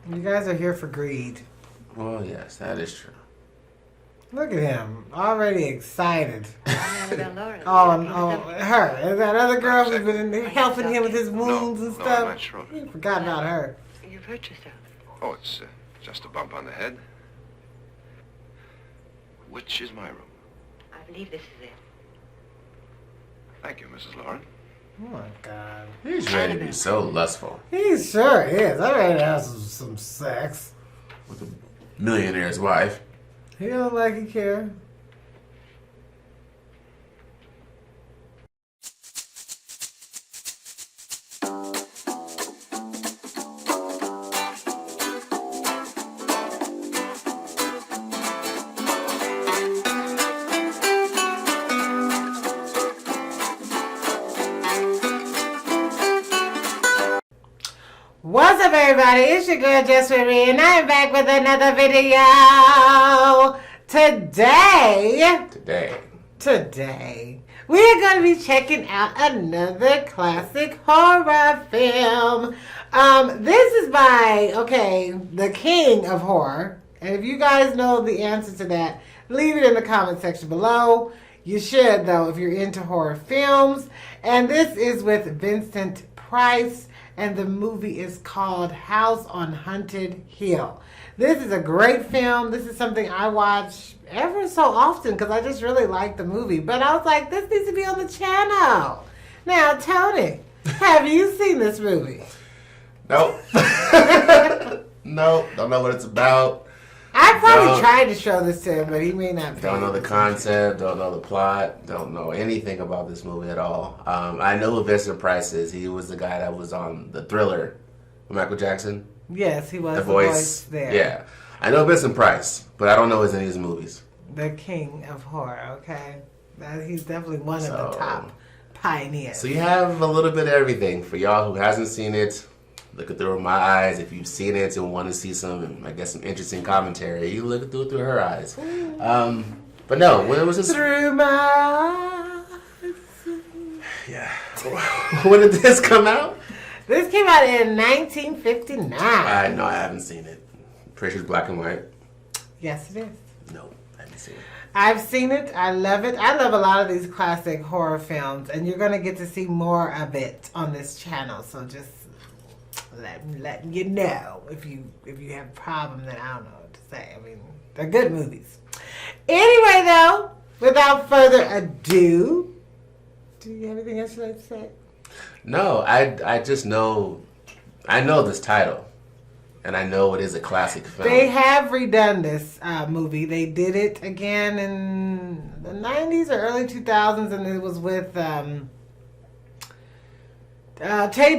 You guys are here for greed. Well, yes, that is true. Look at him, already excited. Oh, Her. And that other girl who's been helping him with his wounds and No, stuff. I'm not sure. You forgot about her. You've hurt yourself. Oh, it's just a bump on the head. Which is my room? I believe this is it. Thank you, Mrs. Lauren. Oh my God. He's ready to be so lustful. He sure is. I'm ready to have some sex. With a millionaire's wife. He don't like he care. What's up, everybody? It's your girl Just Marie, and I'm back with another video. Today, we're going to be checking out another classic horror film. This is by, the king of horror. And if you guys know the answer to that, leave it in the comment section below. You should, though, if you're into horror films. And this is with Vincent Price. And the movie is called House on Haunted Hill. This is a great film. This is something I watch ever so often because I just really like the movie. But I was like, this needs to be on the channel. Now, Tony, have you seen this movie? Nope. Nope. Don't know what it's about. I probably tried to show this to him, but he may not. Don't know the concept, don't know the plot, don't know anything about this movie at all. I know who Vincent Price is. He was the guy that was on the Thriller with Michael Jackson. Yes, he was The voice there. Yeah. I know Vincent Price, but I don't know any of his movies. The king of horror, okay? He's definitely one of the top pioneers. So you have a little bit of everything. For y'all who hasn't seen it, look it through my eyes. If you've seen it and want to see some interesting commentary, you look it through her eyes. But no, when was this? Through my eyes. Yeah. When did this come out? This came out in 1959. No, I haven't seen it. Pretty sure it's black and white. Yes, it is. No, I haven't seen it. I've seen it. I love it. I love a lot of these classic horror films, and you're going to get to see more of it on this channel. So just letting you know if you have a problem, then I don't know what to say. I mean, they're good movies. Anyway, though, without further ado, do you have anything else you'd like to say? No, I just know, I know this title, and I know it is a classic film. They have redone this movie. They did it again in the 90s or early 2000s, and it was with Taye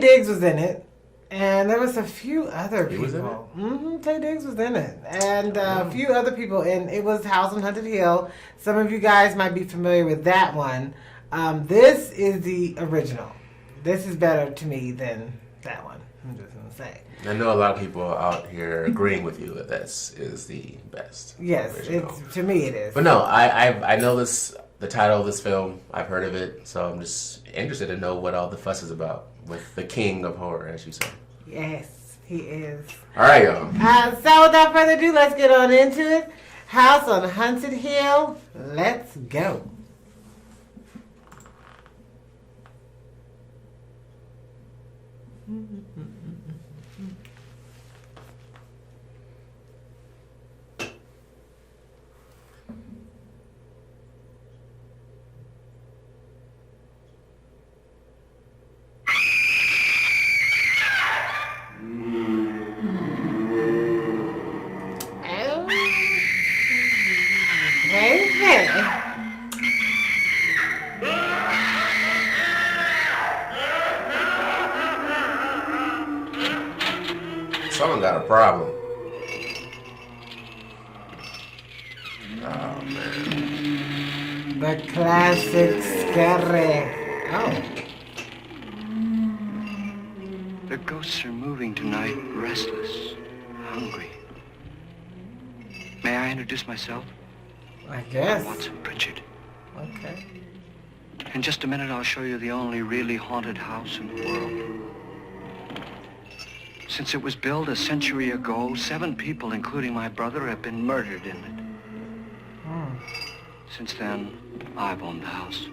Diggs was in it. And there was a few other people. He was in it? Taye Diggs was in it. And a few other people. And it was House on Haunted Hill. Some of you guys might be familiar with that one. This is the original. This is better to me than that one. I'm just going to say. I know a lot of people out here agreeing with you that this is the best. Yes, to me it is. But no, I know the title of this film. I've heard of it. So I'm just interested to know what all the fuss is about with the king of horror, as you say. Yes, he is. All right, y'all. So without further ado, let's get on into it. House on Haunted Hill. Let's go. Someone got a problem. Oh, man. The classic scary. Oh. The ghosts are moving tonight, restless, hungry. May I introduce myself? I guess. I'm Watson Pritchard. Okay. In just a minute, I'll show you the only really haunted house in the world. Since it was built a century ago, 7 people, including my brother, have been murdered in it. Since then, I've owned the house.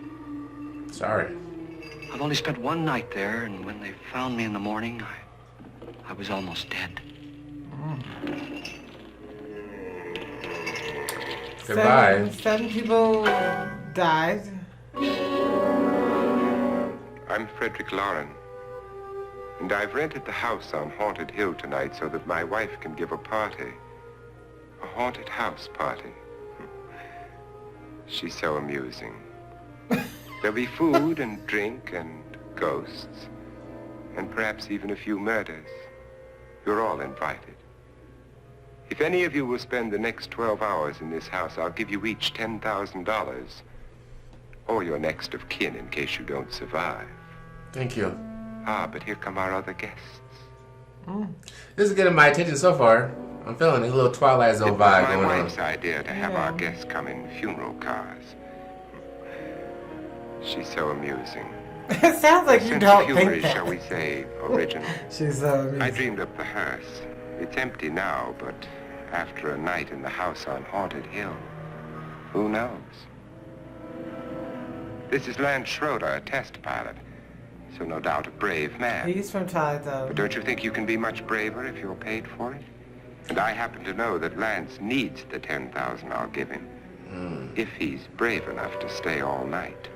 Sorry. I've only spent one night there, and when they found me in the morning, I was almost dead. Goodbye. 7 people died. I'm Frederick Lauren, and I've rented the house on Haunted Hill tonight so that my wife can give a party. A haunted house party. She's so amusing. There'll be food and drink and ghosts, and perhaps even a few murders. You're all invited. If any of you will spend the next 12 hours in this house, I'll give you each $10,000. Or your next of kin in case you don't survive. Thank you. Ah, but here come our other guests. This is getting my attention so far. I'm feeling a little Twilight Zone vibe It was going my on. wife's idea to have our guests come in funeral cars. She's so amusing. It sounds like Her you sense don't of humor think is, that. shall we say, original. She's so I amusing. dreamed up the hearse. It's empty now, but after a night in the house on Haunted Hill, who knows? This is Lance Schroeder, a test pilot, so no doubt a brave man. He's from Twilight Zone. But don't you think you can be much braver if you're paid for it? And I happen to know that Lance needs the $10,000 I'll give him, if he's brave enough to stay all night.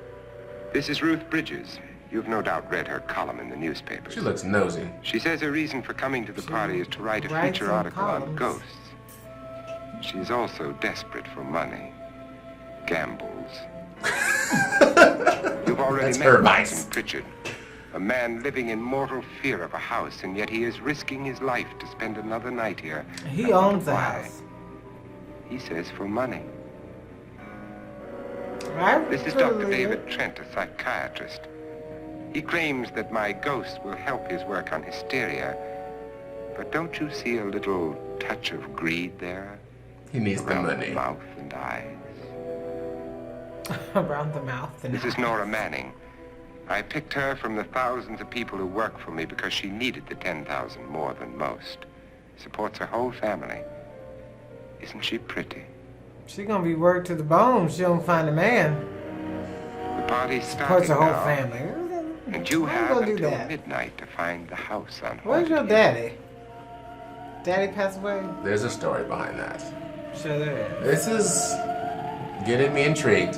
This is Ruth Bridges. You've no doubt read her column in the newspapers. She looks nosy. She says her reason for coming to the party is to write a writes feature some article on columns. ghosts. She's also desperate for money. Gambles. You've already That's met her Vincent vice. Pritchard, a man living in mortal fear of a house, and yet he is risking his life to spend another night here. He owns the Why? house. He says for money. Right? This is Dr. David Trent, a psychiatrist. He claims that my ghost will help his work on hysteria. But don't you see a little touch of greed there? He needs the Around money. mouth and eyes. Around the mouth and This is Nora Manning. I picked her from the thousands of people who work for me because she needed the $10,000 more than most. Supports her whole family. Isn't she pretty? She gonna be worked to the bone. She don't find a man. The party's Supports starting her whole now, family. and you How you have gonna do until that? midnight to find the house on Where's Haunted your Hill. daddy? Daddy passed away? There's a story behind that. Sure there is. This is getting me intrigued.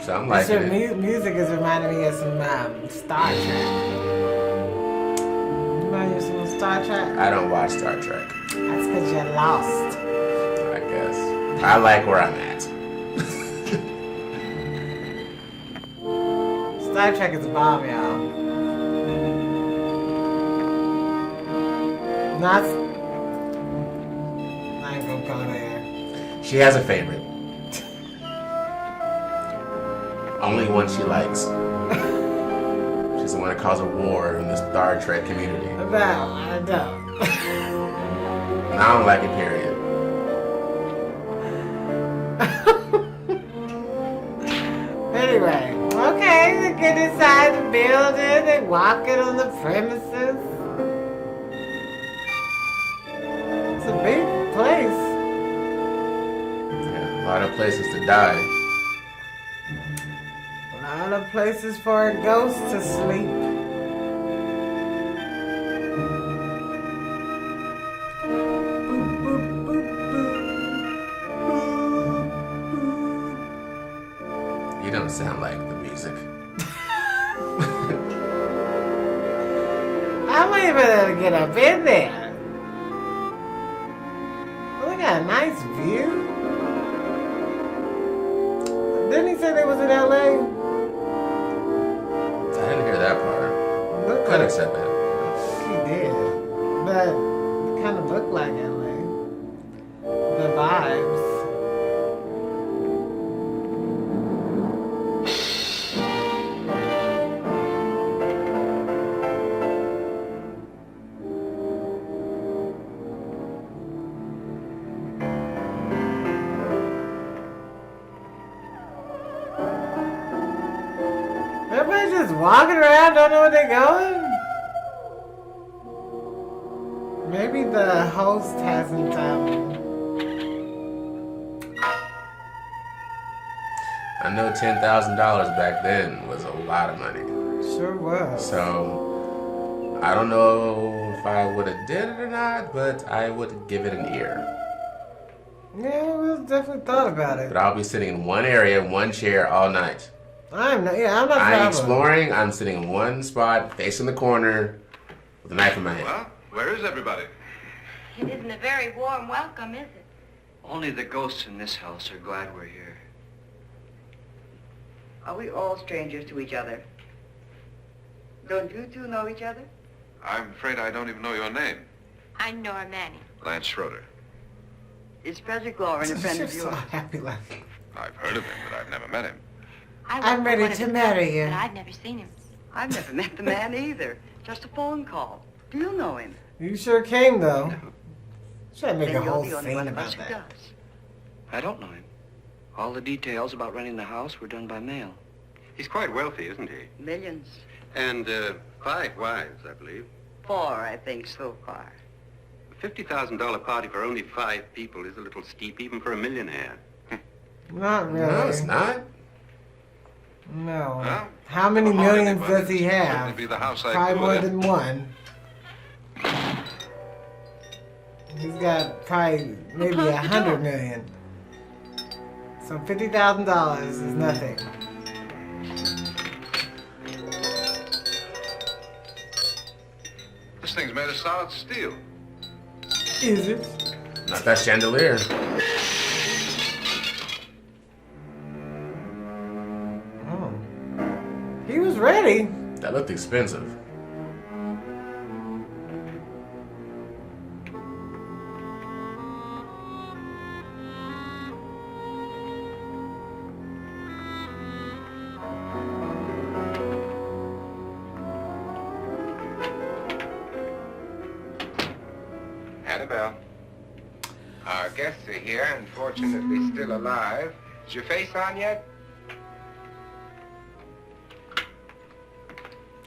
So I'm This liking your it. music is reminding me of some Star Trek. Remind you of some Star Trek? I don't watch Star Trek, That's because you're lost. I guess. I like where I'm at. Star Trek is a bomb, y'all. Not. I ain't gonna go there. She has a favorite. Only one she likes. She's the one that caused a war in the Star Trek community. No, I don't. And I don't like it, period. Anyway, okay, they get inside the building, they walk it on the premises. It's a big place. Yeah, a lot of places to die. A lot of places for a ghost to sleep. Boop, boop, boop, boop. You don't sound like the music. I'm even able to get up in there. Oh, we got a nice view. Didn't he say they was in LA? I didn't hear that part. Looked Could have like said that. he did, but it kind of looked like LA. The vibes. Everybody's just walking around, don't know where they're going. Maybe the host hasn't. I know $10,000 back then was a lot of money. Sure was. So I don't know if I would have did it or not, but I would give it an ear. Yeah, we definitely thought about it. But I'll be sitting in one area, one chair all night. I'm not I'm traveling. exploring. I'm sitting in one spot, facing the corner, with a knife in my hand. Well, where is everybody? It isn't a very warm welcome, is it? Only the ghosts in this house are glad we're here. Are we all strangers to each other? Don't you two know each other? I'm afraid I don't even know your name. I'm Nora Manning. Lance Schroeder. Is Frederick Lauren a friend She's of so yours? happy laughing. I've heard of him, but I've never met him. I'm ready to marry you. But I've never seen him. I've never met the man either. Just a phone call. Do you know him? You sure came though. Should make a Then you're whole the only scene one of us about who that. does. I don't know him. All the details about renting the house were done by mail. He's quite wealthy, isn't he? Millions. And 5 wives, I believe. 4, I think, so far. A $50,000 party for only 5 people is a little steep, even for a millionaire. Not really. No, it's not. No. Well, How many come on, millions anybody. does he It'd have? certainly be the house I Probably grew more in. than one. He's got probably maybe 100 million. So $50,000 is nothing. This thing's made of solid steel. Is it? Not that chandelier. Oh. He was ready. That looked expensive. Annabelle. Our guests are here, unfortunately still alive. Is your face on yet?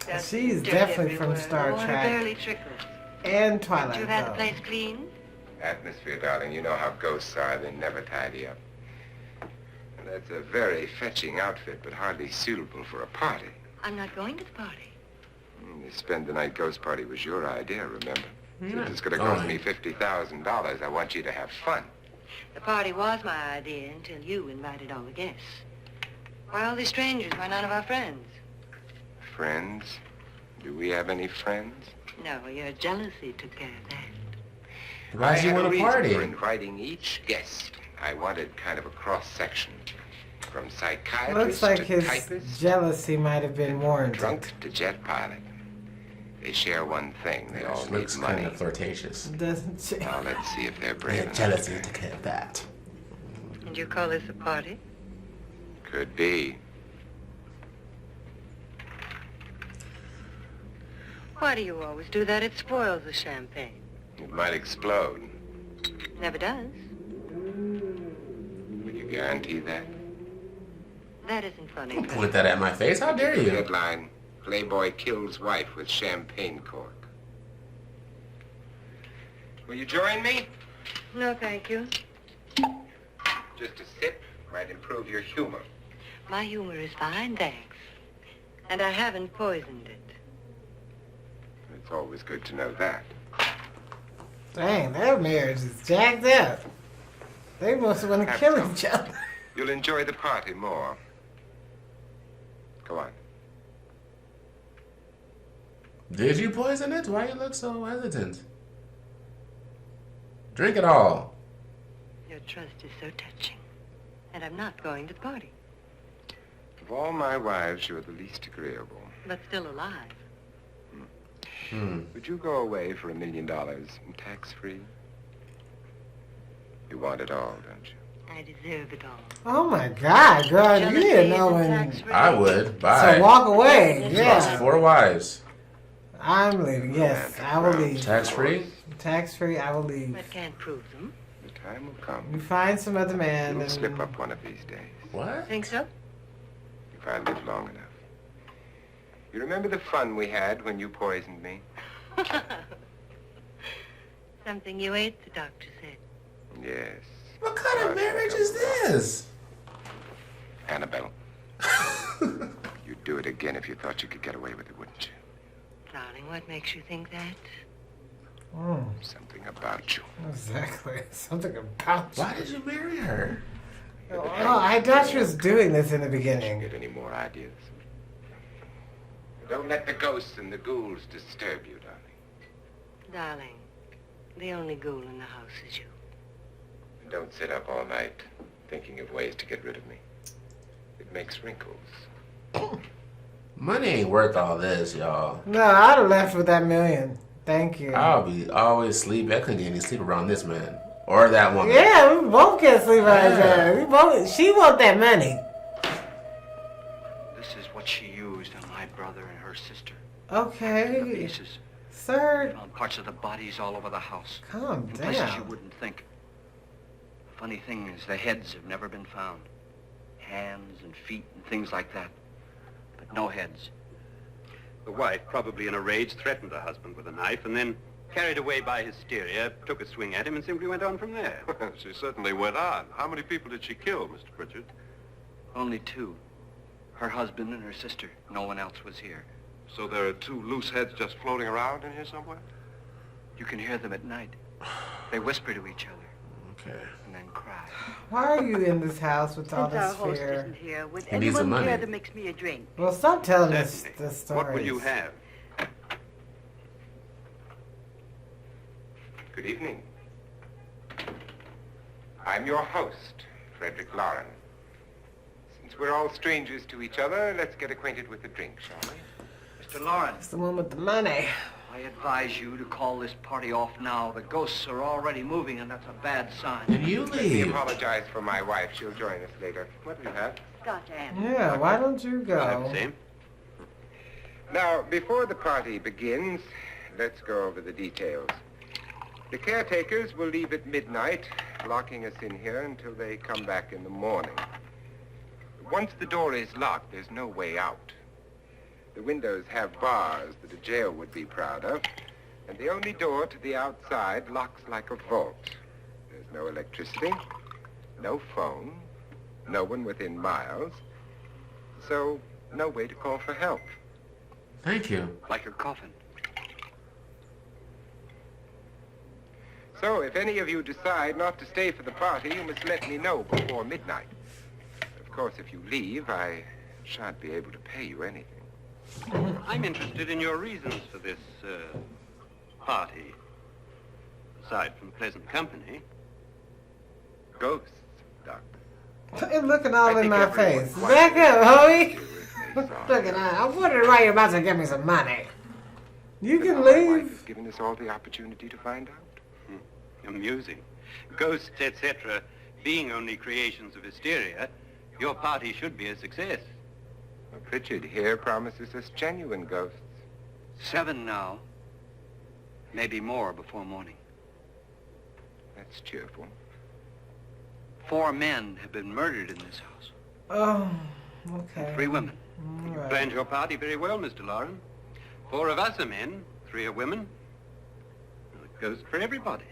Dust She's and dirt definitely from everywhere. Star The water Trek. barely trickles. And Did Twilight you have the Zone. place cleaned? Atmosphere, darling. You know how ghosts are. They never tidy up. And that's a very fetching outfit, but hardly suitable for a party. I'm not going to the party. The spend the night ghost party was your idea, remember? You're Since not it's going to cost going. me $50,000, I want you to have fun. The party was my idea until you invited all the guests. Why all these strangers? Why none of our friends? Friends? Do we have any friends? No, your jealousy took care of that. Why I do you had want a a reason party? for inviting each guest. I wanted kind of a cross-section. From psychiatrist Looks like to his typist, jealousy might have been warranted. drunk to jet pilot. They share one thing. They all She need looks money. kind of flirtatious. Doesn't she? Now let's see if they're brave Yeah, enough. jealousy to care of that. And you call this a party? Could be. Why do you always do that? It spoils the champagne. It might explode. Never does. Would you guarantee that? That isn't funny. Don't point that at my face. How dare you? Headline, Playboy kills wife with champagne cork. Will you join me? No, thank you. Just a sip might improve your humor. My humor is fine, thanks. And I haven't poisoned it. It's always good to know that. Dang, their marriage is jacked up. They must want to Have kill some. each other. You'll enjoy the party more. Go on. Did you poison it? Why you look so hesitant? Drink it all. Your trust is so touching. And I'm not going to the party. Of all my wives, you're the least agreeable. But still alive. Would you go away for $1 million tax-free? You want it all, don't you? I deserve it all. Oh my God, girl, you Jealousy didn't know isn't when. tax-free. I would. Bye. So walk away. She lost Yeah, 4 wives. I'm leaving. Yes, I will leave. Tax free? Tax free, I will leave. But can't prove them. The time will come. You find some other man You'll and slip up one of these days. What? Think so? If I live long enough. You remember the fun we had when you poisoned me? Something you ate, the doctor said. Yes. What kind of marriage is this? Annabelle. You'd do it again if you thought you could get away with it, wouldn't you? Darling, what makes you think that? Mm, Something about you. exactly. Something about you. Why did you marry her? Oh, I thought she was doing this in the beginning. Get any more ideas? Don't let the ghosts and the ghouls disturb you, darling. Darling, the only ghoul in the house is you. And don't sit up all night thinking of ways to get rid of me. It makes wrinkles. Money ain't worth all this, y'all. No, I'd have left with that million. Thank you. I'll be always sleep. I couldn't get any sleep around this man or that woman. Yeah, we both can't sleep right Yeah. there. We both. She want that money. This is what she used on my brother and her sister. The Okay, pieces. sir, Found parts of the bodies all over the house. calm In places you down. wouldn't think. Funny thing is, the heads have never been found. Hands and feet and things like that. But no heads. The wife, probably in a rage, threatened her husband with a knife and then, carried away by hysteria, took a swing at him and simply went on from there. She certainly went on. How many people did she kill, Mr. Pritchard? Only two. Her husband and her sister. No one else was here. So there are two loose heads just floating around in here somewhere? You can hear them at night. They whisper to each other Okay. and then cry. Why are you in this house with all Since our this host fear? isn't here, would He needs the anyone care money. to mix me a drink? Well, stop telling us Certainly. the stories. What will you have? Good evening. I'm your host, Frederick Lauren. Since we're all strangers to each other, let's get acquainted with a drink, shall we? Mr. Lawrence, It's the one with the money. I advise you to call this party off now. The ghosts are already moving, and that's a bad sign. And you Let me leave. apologize for my wife. She'll join us later. What do you have? Scotch and Yeah, why don't you I'll have go? the same. Now, before the party begins, let's go over the details. The caretakers will leave at midnight, locking us in here until they come back in the morning. Once the door is locked, there's no way out. The windows have bars that a jail would be proud of, and the only door to the outside locks like a vault. There's no electricity, no phone, no one within miles, so no way to call for help. Thank you. Like a coffin. So if any of you decide not to stay for the party, you must let me know before midnight. Of course, if you leave, I shan't be able to pay you anything. I'm interested in your reasons for this, party. Aside from pleasant company. Ghosts, Doctor. You're looking all I in think my everyone face. quite Back up, homie. do if they saw Look at them. that. I'm wondering why you're about to give me some money. You But can now my wife leave. has given us all the opportunity to find out. Amusing. Ghosts, etc., being only creations of hysteria, your party should be a success. Well, Pritchard here promises us genuine ghosts. 7 now. Maybe more before morning. That's cheerful. 4 men have been murdered in this house. Oh, okay. 3 women. All You right. planned your party very well, Mr. Lauren. 4 of us are men, 3 are women. Well, it goes for everybody.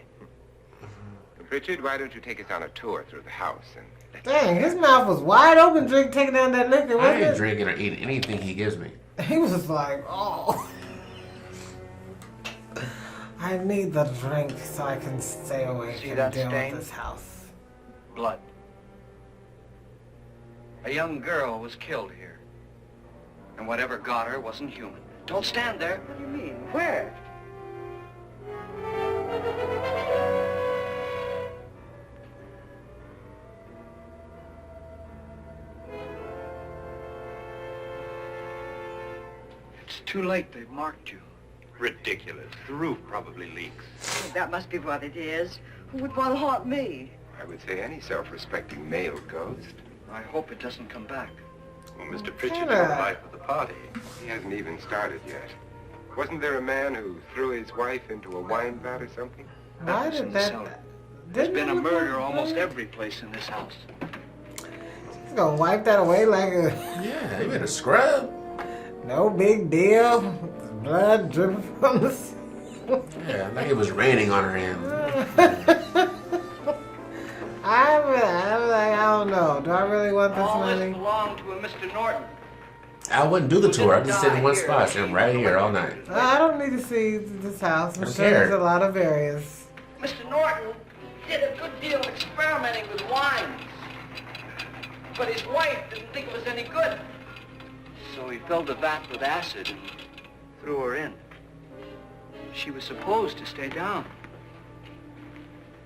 Pritchard, why don't you take us on a tour through the house and let's Dang, his mouth was wide open, taking down that liquor, I ain't wasn't drinking or eating anything he gives me. it? He was like, oh. I need the drink so I can stay awake See and that deal stain? with this house. Blood. A young girl was killed here. And whatever got her wasn't human. Don't stand there. What do you mean? Where? It's too late. They've marked you. Ridiculous. The roof probably leaks. Well, that must be what it is. Who would want to haunt me? I would say any self-respecting male ghost. I hope it doesn't come back. Well, Mr. Pritchard is Kinda. the life of the party. He hasn't even started yet. Wasn't there a man who threw his wife into a wine vat or something? Why was in did the that... cellar. There's Didn't been it a look murder like almost blood? every place in this house. He's gonna wipe that away like a... Yeah, he made a scrub. No big deal. Blood dripping from the... Yeah, like it was raining on her hands. I'm like, I don't know. Do I really want this All money? this belonged to a Mr. Norton. I wouldn't do the tour. I'd just sit in one spot, sitting right here all night. I don't need to see this house. I'm don't sure care. there's a lot of areas. Mr. Norton did a good deal of experimenting with wines. But his wife didn't think it was any good. So he filled the vat with acid and threw her in. She was supposed to stay down.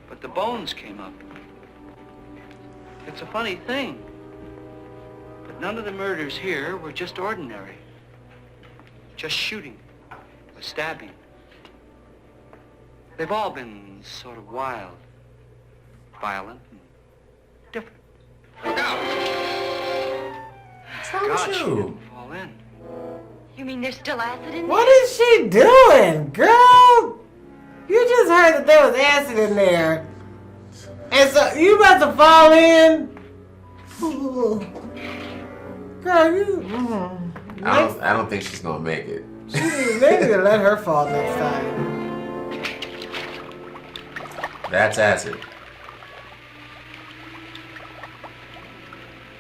But the bones came up. It's a funny thing. But none of the murders here were just ordinary. Just shooting or stabbing. They've all been sort of wild, violent, and different. Look out! What's wrong God, with she you? didn't fall in. You mean there's still acid in there? What is she doing, girl? You just heard that there was acid in there. And so you about to fall in? Ooh. Girl, you... I don't think she's gonna make it. They need to let her fall next time. That's acid.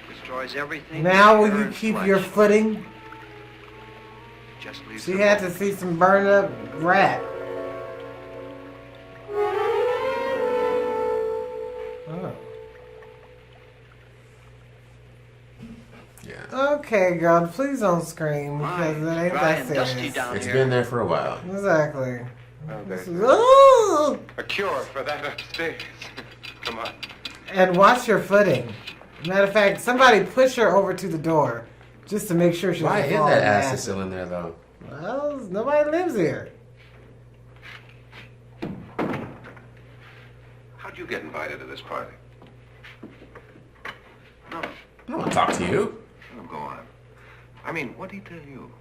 Destroys everything. Now will hair you and keep flesh. your footing? Just leaves She the had to bone. see some burned up rat. Oh. Yeah. Okay, girl, please don't scream because it ain't Dry that and dusty serious. down It's here. been there for a while. Exactly. Oh, This there's is- Ooh! a cure for that upstairs. Come on. And watch your footing. Matter of fact, somebody push her over to the door just to make sure she Why doesn't is fall that in the acid still in there though? Well, nobody lives here. How'd you get invited to this party? No, I don't want to talk to you. no, go on. I mean, what did he tell you?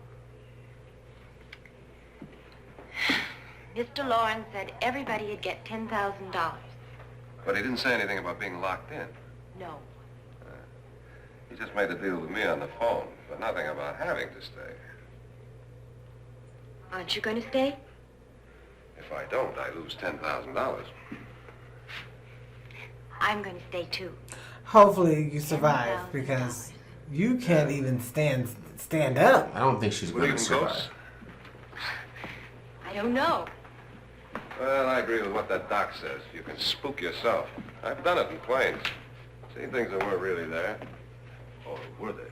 Mr. Lawrence said everybody'd get $10,000. But he didn't say anything about being locked in. No. He just made a deal with me on the phone, but nothing about having to stay. Aren't you going to stay? If I don't, I lose $10,000. I'm going to stay too. Hopefully you survive because you can't even stand up. I don't think she's Believe going to in survive. ghosts? I don't know. Well, I agree with what that doc says. You can spook yourself. I've done it in planes. Seen things that weren't really there. Or were they?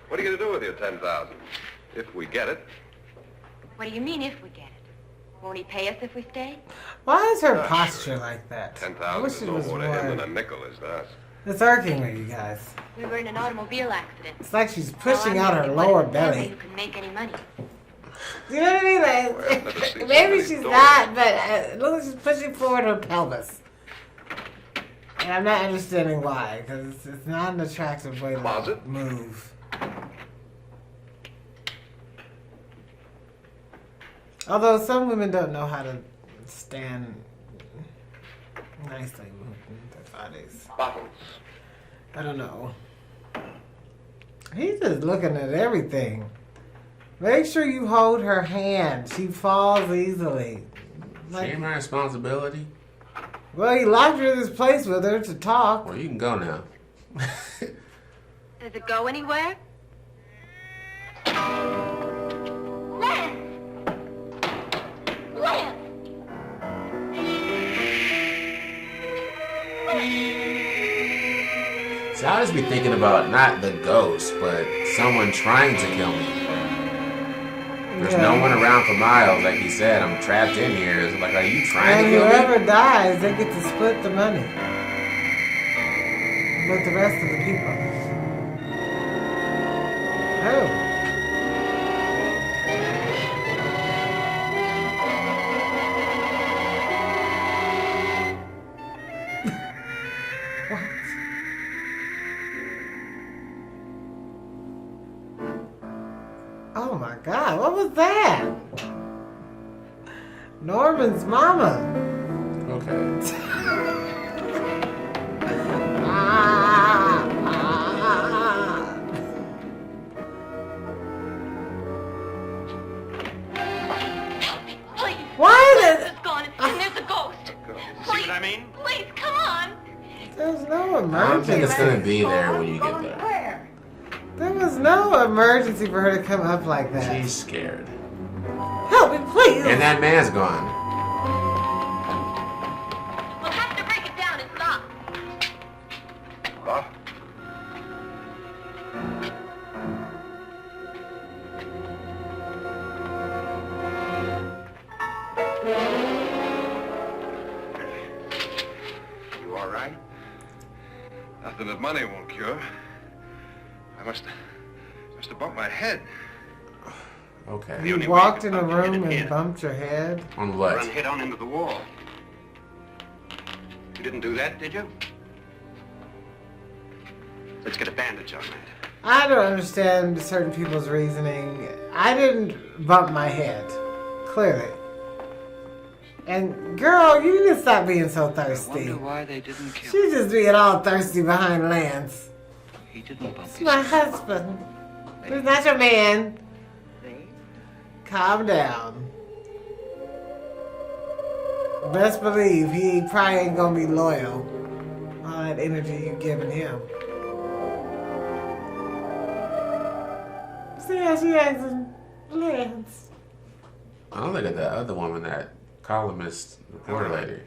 What are you going to do with your $10,000? If we get it. What do you mean if we get it? Won't he pay us if we stay? Why is her Not posture sure. like that? I 10,000 wish is it no was more to him than more. a nickel is to us. It's irking me, you guys. We were in an automobile accident. It's like she's Now pushing I'm out the her only one lower in the family belly. who can make any money. You know what I mean? Well, Like, let us see maybe somebody's she's door. not, but look like she's pushing forward her pelvis. And I'm not understanding why, because it's not an attractive way to Closet? move. Although some women don't know how to stand nicely with their bodies. Bottles. I don't know. He's just looking at everything. Make sure you hold her hand. She falls easily. She ain't my responsibility. Well, he locked her in this place with her to talk. Well, you can go now. Does it go anywhere? Lance! Lance! See, I always be thinking about not the ghost, but someone trying to kill me. There's no one around for miles, like he said. I'm trapped in here. It's like, are you trying And to kill me? whoever dies, they get to split the money with the rest of the people. Oh. What? Oh my God, what was that? Norman's mama. Okay. Ah, ah. Please, Why is it? mean. Please, come on. There's no I don't think it's emergency. gonna be there when you get there. Where? There was no emergency for her to come up like that. She's scared. Help me, please. And that man's gone. We'll have to break it down and stop. What? You all right? Nothing that money won't cure. I must have bumped my head. Okay. The You only way walked you in a could bump your room head and here. bumped your head. On what? Run head on into the wall. You didn't do that, did you? Let's get a bandage on that. I don't understand certain people's reasoning. I didn't bump my head. Clearly. And girl, you need to stop being so I thirsty. wonder why they didn't kill She's him. just being all thirsty behind Lance. He didn't bump It's his my head. husband. He's not your man. See? Calm down. Best believe he probably ain't gonna be loyal. All that energy you giving him. See how she asking Lance. Oh, look at that other woman, that columnist reporter lady.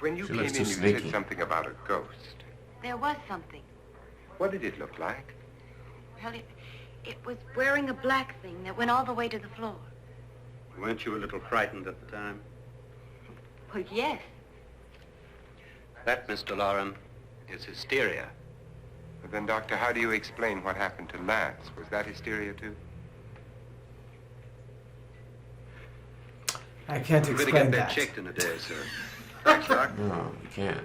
When you She came looks in, too you sneaky. said something about a ghost. There was something. What did it look like? Well, it was wearing a black thing that went all the way to the floor. Weren't you a little frightened at the time? Well, yes. That, Mr. Lauren, is hysteria. But then, Doctor, how do you explain what happened to Lance? Was that hysteria, too? I can't You better explain get that that. checked in a day, sir. Thanks, Doc. No, you can't.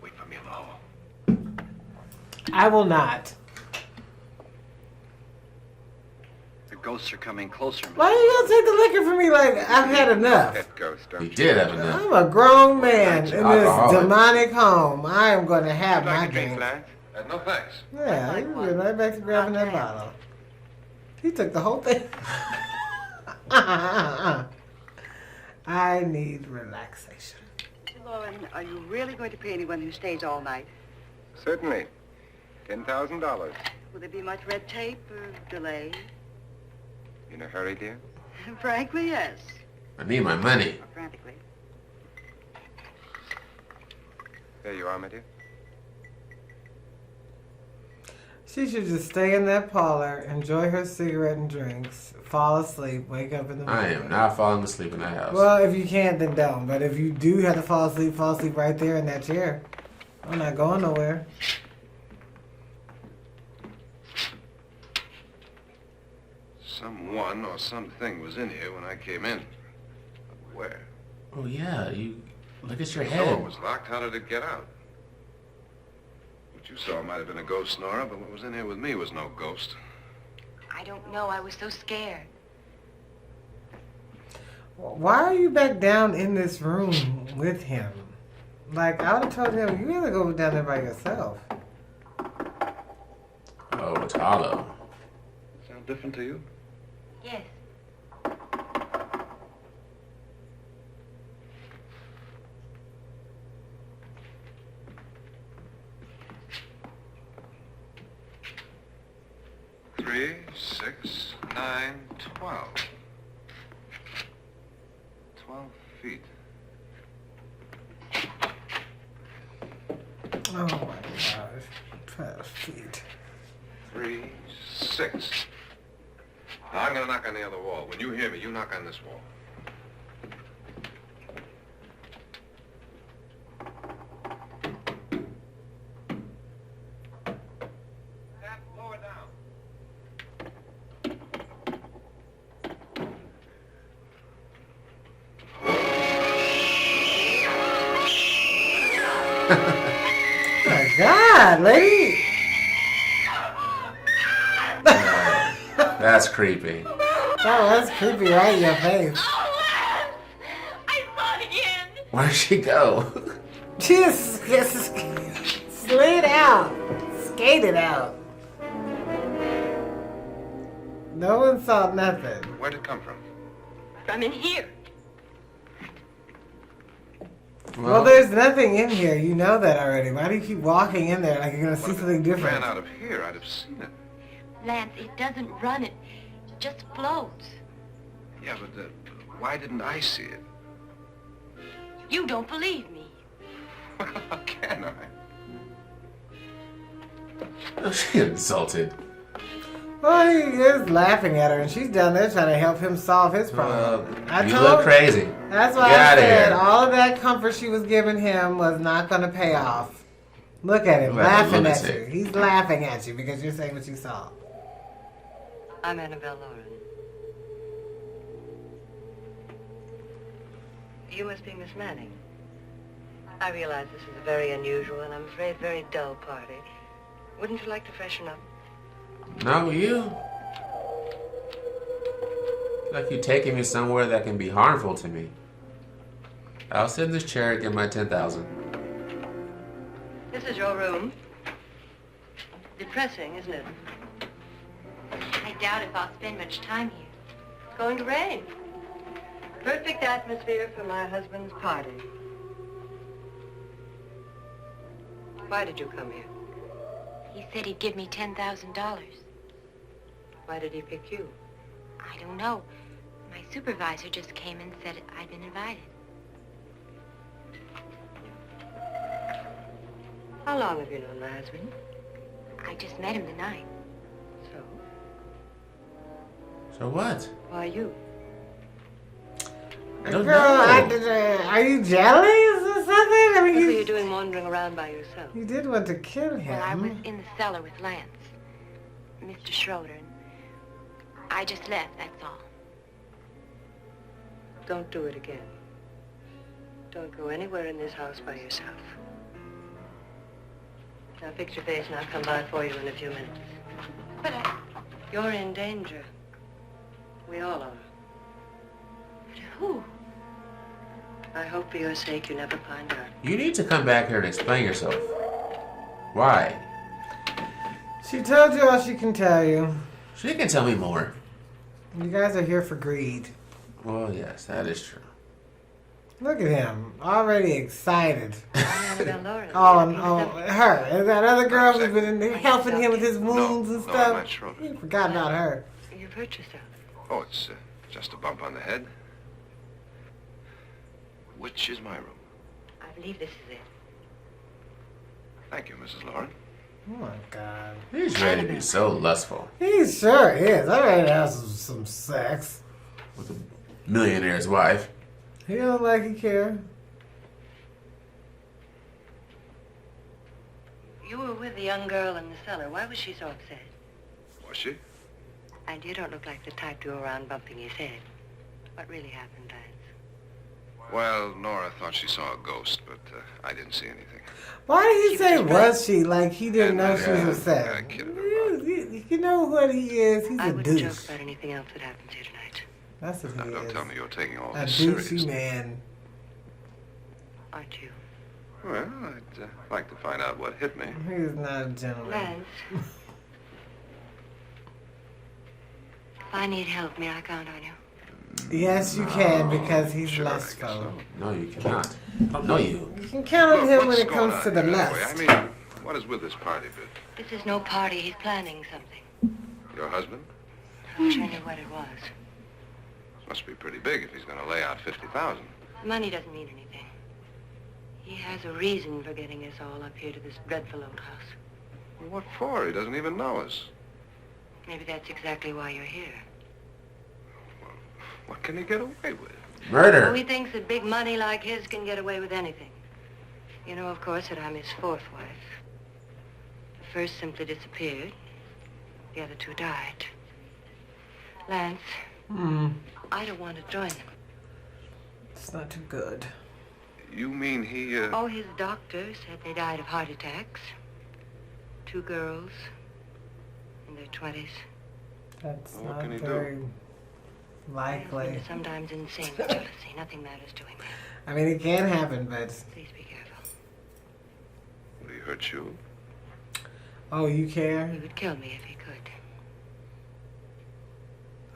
Wait for me in the hall. I will not. The ghosts are coming closer, Mr. Why are you gonna take the liquor from me like I've had enough? Pet ghost, don't He you? did have enough. I'm a grown man in this Alcoholic. demonic home. I am going to have Would you my like a drink, drink. Lance? No thanks. Yeah, he went right back to grabbing that bottle. He took the whole thing. I need relaxation. Lauren, are you really going to pay anyone who stays all night? Certainly. $10,000. Will there be much red tape or delay? In a hurry, dear? Frankly, yes. I need my money. Or frantically. There you are, my dear. She should just stay in that parlor, enjoy her cigarette and drinks, fall asleep, wake up in the morning. I am not falling asleep in that house. Well, if you can't, then don't. But if you do have to fall asleep right there in that chair. I'm not going nowhere. Someone or something was in here when I came in. But where? Oh yeah, you look at your The door head. was locked. How did it get out? What you saw might have been a ghost, Nora, but what was in here with me was no ghost. I don't know. I was so scared. Why are you back down in this room with him? Like, I would have told him, you gotta go down there by yourself. Oh, it's hollow. Sound different to you? Yes. Three, 6, 9, 12. 12 feet. Oh my gosh. 12 feet. 3, 6. Now I'm gonna knock on the other wall. When you hear me, you knock on this wall. Lower down. My God, lady. That's creepy. Oh, that's creepy right in your face. Oh, I saw it again. Where'd she go? She just slid out. Skated out. No one saw nothing. Where'd it come from? From in here. Well, there's nothing in here. You know that already. Why do you keep walking in there like you're going to see something Ran different? out of here, I'd have seen it. Lance, it doesn't run. It just floats. Yeah, but why didn't I see it? You don't believe me. Well, how can I? Oh, she insulted. Well, he is laughing at her, and she's down there trying to help him solve his problem. You look crazy. That's why Get I outta said here. all of that comfort she was giving him was not going to pay off. Look at him, Look like a laughing at you. lunatic. He's laughing at you because you're saying what you saw. I'm Annabelle Lauren. You must be Miss Manning. I realize this is a very unusual and I'm afraid very dull party. Wouldn't you like to freshen up? No, you. Like you taking me somewhere that can be harmful to me. I'll sit in this chair and get my 10,000. This is your room. Depressing, isn't it? I doubt if I'll spend much time here. It's going to rain. Perfect atmosphere for my husband's party. Why did you come here? He said he'd give me $10,000. Why did he pick you? I don't know. My supervisor just came and said I'd been invited. How long have you known my husband? I just met him tonight. So? So what? Why you? I don't Girl, know. are you jealous or something? I What mean, were you doing wandering around by yourself? you did want to kill him. Well, I was in the cellar with Lance, Mr. Schroeder, and I just left, that's all. Don't do it again. Don't go anywhere in this house by yourself. Now fix your face and I'll come by for you in a few minutes. But You're in danger. We all are. who? I hope for your sake you never find out. You need to come back here and explain yourself. Why? She told you all she can tell you. She can tell me more. You guys are here for greed. Well, yes, that is true. Look at him, already excited. Annabelle Lauren. Her. And that other girl who's been in there helping him with his wounds and No, stuff. I'm not Schroeder. You forgot about her. You've hurt yourself. Oh, it's just a bump on the head. Which is my room? I believe this is it. Thank you, Mrs. Lauren. Oh my God. He's ready to be so lustful He sure is. I'm ready to have some sex. with a millionaire's wife. He don't like he care. You were with the young girl in the cellar. Why was she so upset? Was she? And you don't look like the type to go around bumping his head. What really happened, Lance? Well, Nora thought she saw a ghost, but I didn't see anything. Why did he She say was was she? Like he didn't know she was I upset. kidded her about You know what he is? He's I a wouldn't douche. joke about anything else that happens here tonight. That's what Now, he don't is. tell me you're taking all A this douchey seriously. man. Aren't you? Well, I'd like to find out what hit me. He's not a gentleman. Lance. If I need help, may I count on you? Yes, you can because he's Sure, I guess lustful. so. No, you cannot. No, you. You can count on Look, him when what's it comes going to on the here, anyway? lust. I mean, what is with this party bit? This is no party. He's planning something. Your husband? I wish I knew what it was. Must be pretty big if he's going to lay out 50,000. Money doesn't mean anything. He has a reason for getting us all up here to this dreadful old house. Well, what for? He doesn't even know us. Maybe that's exactly why you're here. What can he get away with? Oh, Murder. he thinks that big money like his can get away with anything. You know, of course, that I'm his fourth wife. The first simply disappeared. The other two died. Lance, I don't want to join them. It's not too good. You mean he, Oh, his doctor said they died of heart attacks. Two girls in their 20s. That's Well, what not can he do? very My husband likely. is sometimes insane with jealousy. Nothing matters to him. I mean, it can happen, but Please be careful. would he hurt you? oh, you care? He would kill me if he could.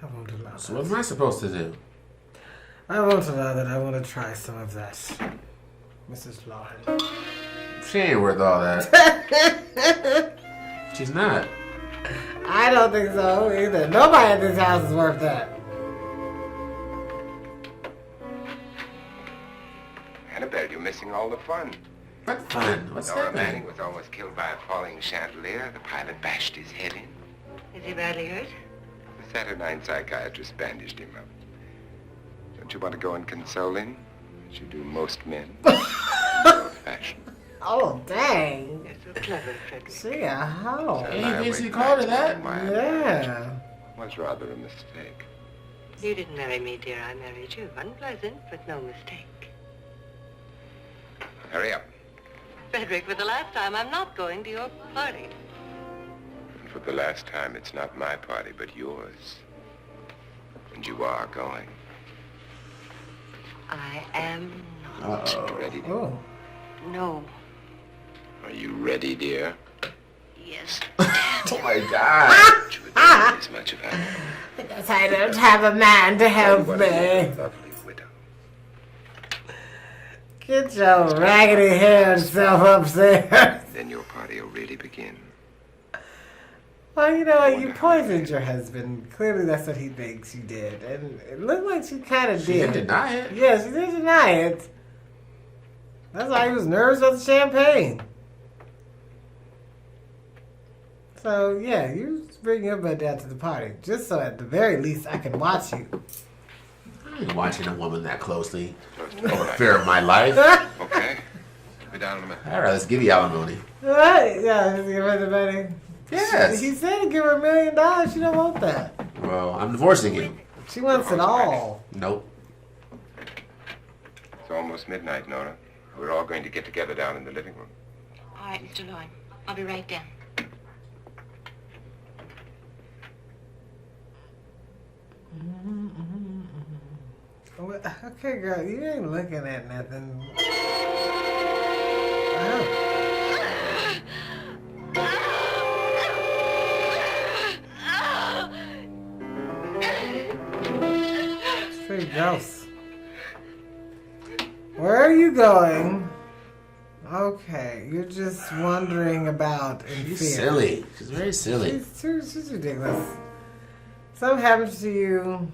I won't allow So that. what am I supposed to do? I won't allow that. I want to try some of that, Mrs. Lauren. She ain't worth all that. She's not. I don't think so either. Nobody at this house is worth that. Annabelle, you're missing all the fun. What fun? What's Nora happening? Manning was almost killed by a falling chandelier. The pilot bashed his head in. Is he badly hurt? The Saturnine psychiatrist bandaged him up. Don't you want to go and console him, as you do most men? In your fashion. Oh, dang. You're so clever, Frederick. She a hoe. Hey, Vincent called her that? Yeah. Was rather a mistake. You didn't marry me, dear. I married you. Unpleasant, but no mistake. Hurry up. Frederick, for the last time, I'm not going to your party. And for the last time, it's not my party, but yours. And you are going. I am Uh-oh. Ready, dear? Oh. no. Are you ready, dear? Yes. Oh my God. You would not as much of her. Because I don't have a man to help What a me. lovely widow. Get your raggedy haired self upstairs. Then your party will really begin. Well, you know what? You poisoned your husband. Clearly, that's what he thinks you did. And it looked like she kind of She did. didn't deny it. Yeah, she did deny it. That's why he was nervous about the champagne. So, yeah, you bring your butt down to the party. Just so at the very least I can watch you. I ain't watching a woman that closely. Over fear of my life. Okay. Be down in a minute. All right, let's give you alimony. What? Yeah, just give her the money. Yes. He said to give her $1 million. She don't want that. Well, I'm divorcing you. She wants it all. Nope. It's almost midnight, Nora. We're all going to get together down in the living room. All right, Mr. Lloyd. I'll be right down. Okay, girl, you ain't looking at nothing. Oh. It's pretty gross. Where are you going? Okay, you're just wandering about in She's fear. silly. She's very silly. She's ridiculous. Something happens to you.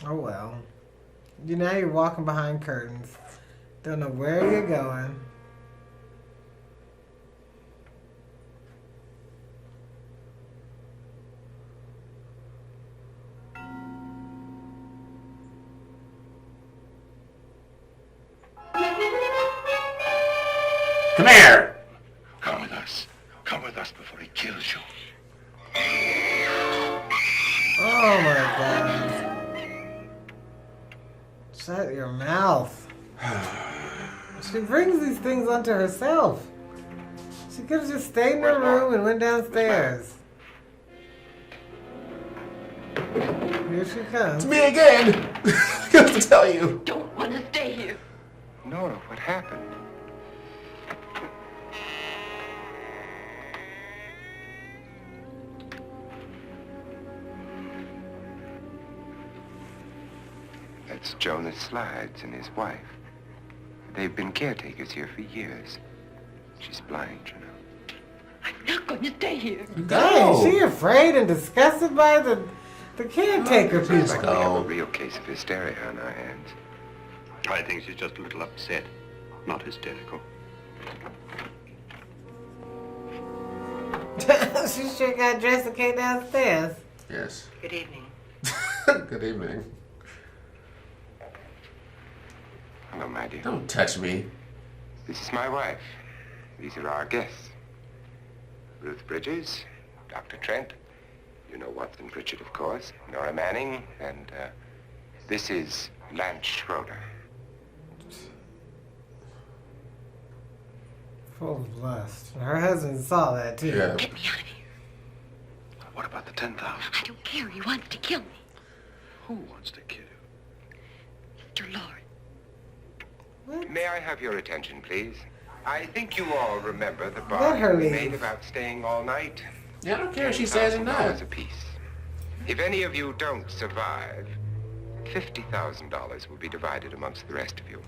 Oh well. You're walking behind curtains. Don't know where you're going. Come here. Come with us. Come with us before he kills you. Oh my God. Shut your mouth. She brings these things onto herself. She could have just stayed in her room and went downstairs. Here she comes. It's me again. I got to tell you. Don't want to stay here. Nora, what happened? That's Jonas Slides and his wife. They've been caretakers here for years. She's blind, you know. I'm not going to stay here. Dang, she afraid and disgusted by the caretaker Looks like we people. have a real case of hysteria on our hands. I think she's just a little upset, not hysterical. She sure got dressed and came downstairs. Yes. Good evening. Good evening. Hello, my dear. Don't touch me. This is my wife. These are our guests. Ruth Bridges, Dr. Trent. You know Watson Pritchard, of course. Nora Manning, and this is Lance Schroeder. Full of lust. Her husband saw that too. Yeah. Get me out of here. What about the 10,000? I don't care. He wants to kill me. Who wants to kill you? Mr. Lord. What? May I have your attention, please? I think you all remember the Let her bargain we leave. made about staying all night. Yeah, I don't care if she says or not. $10,000 apiece. If any of you don't survive, $50,000 will be divided amongst the rest of you.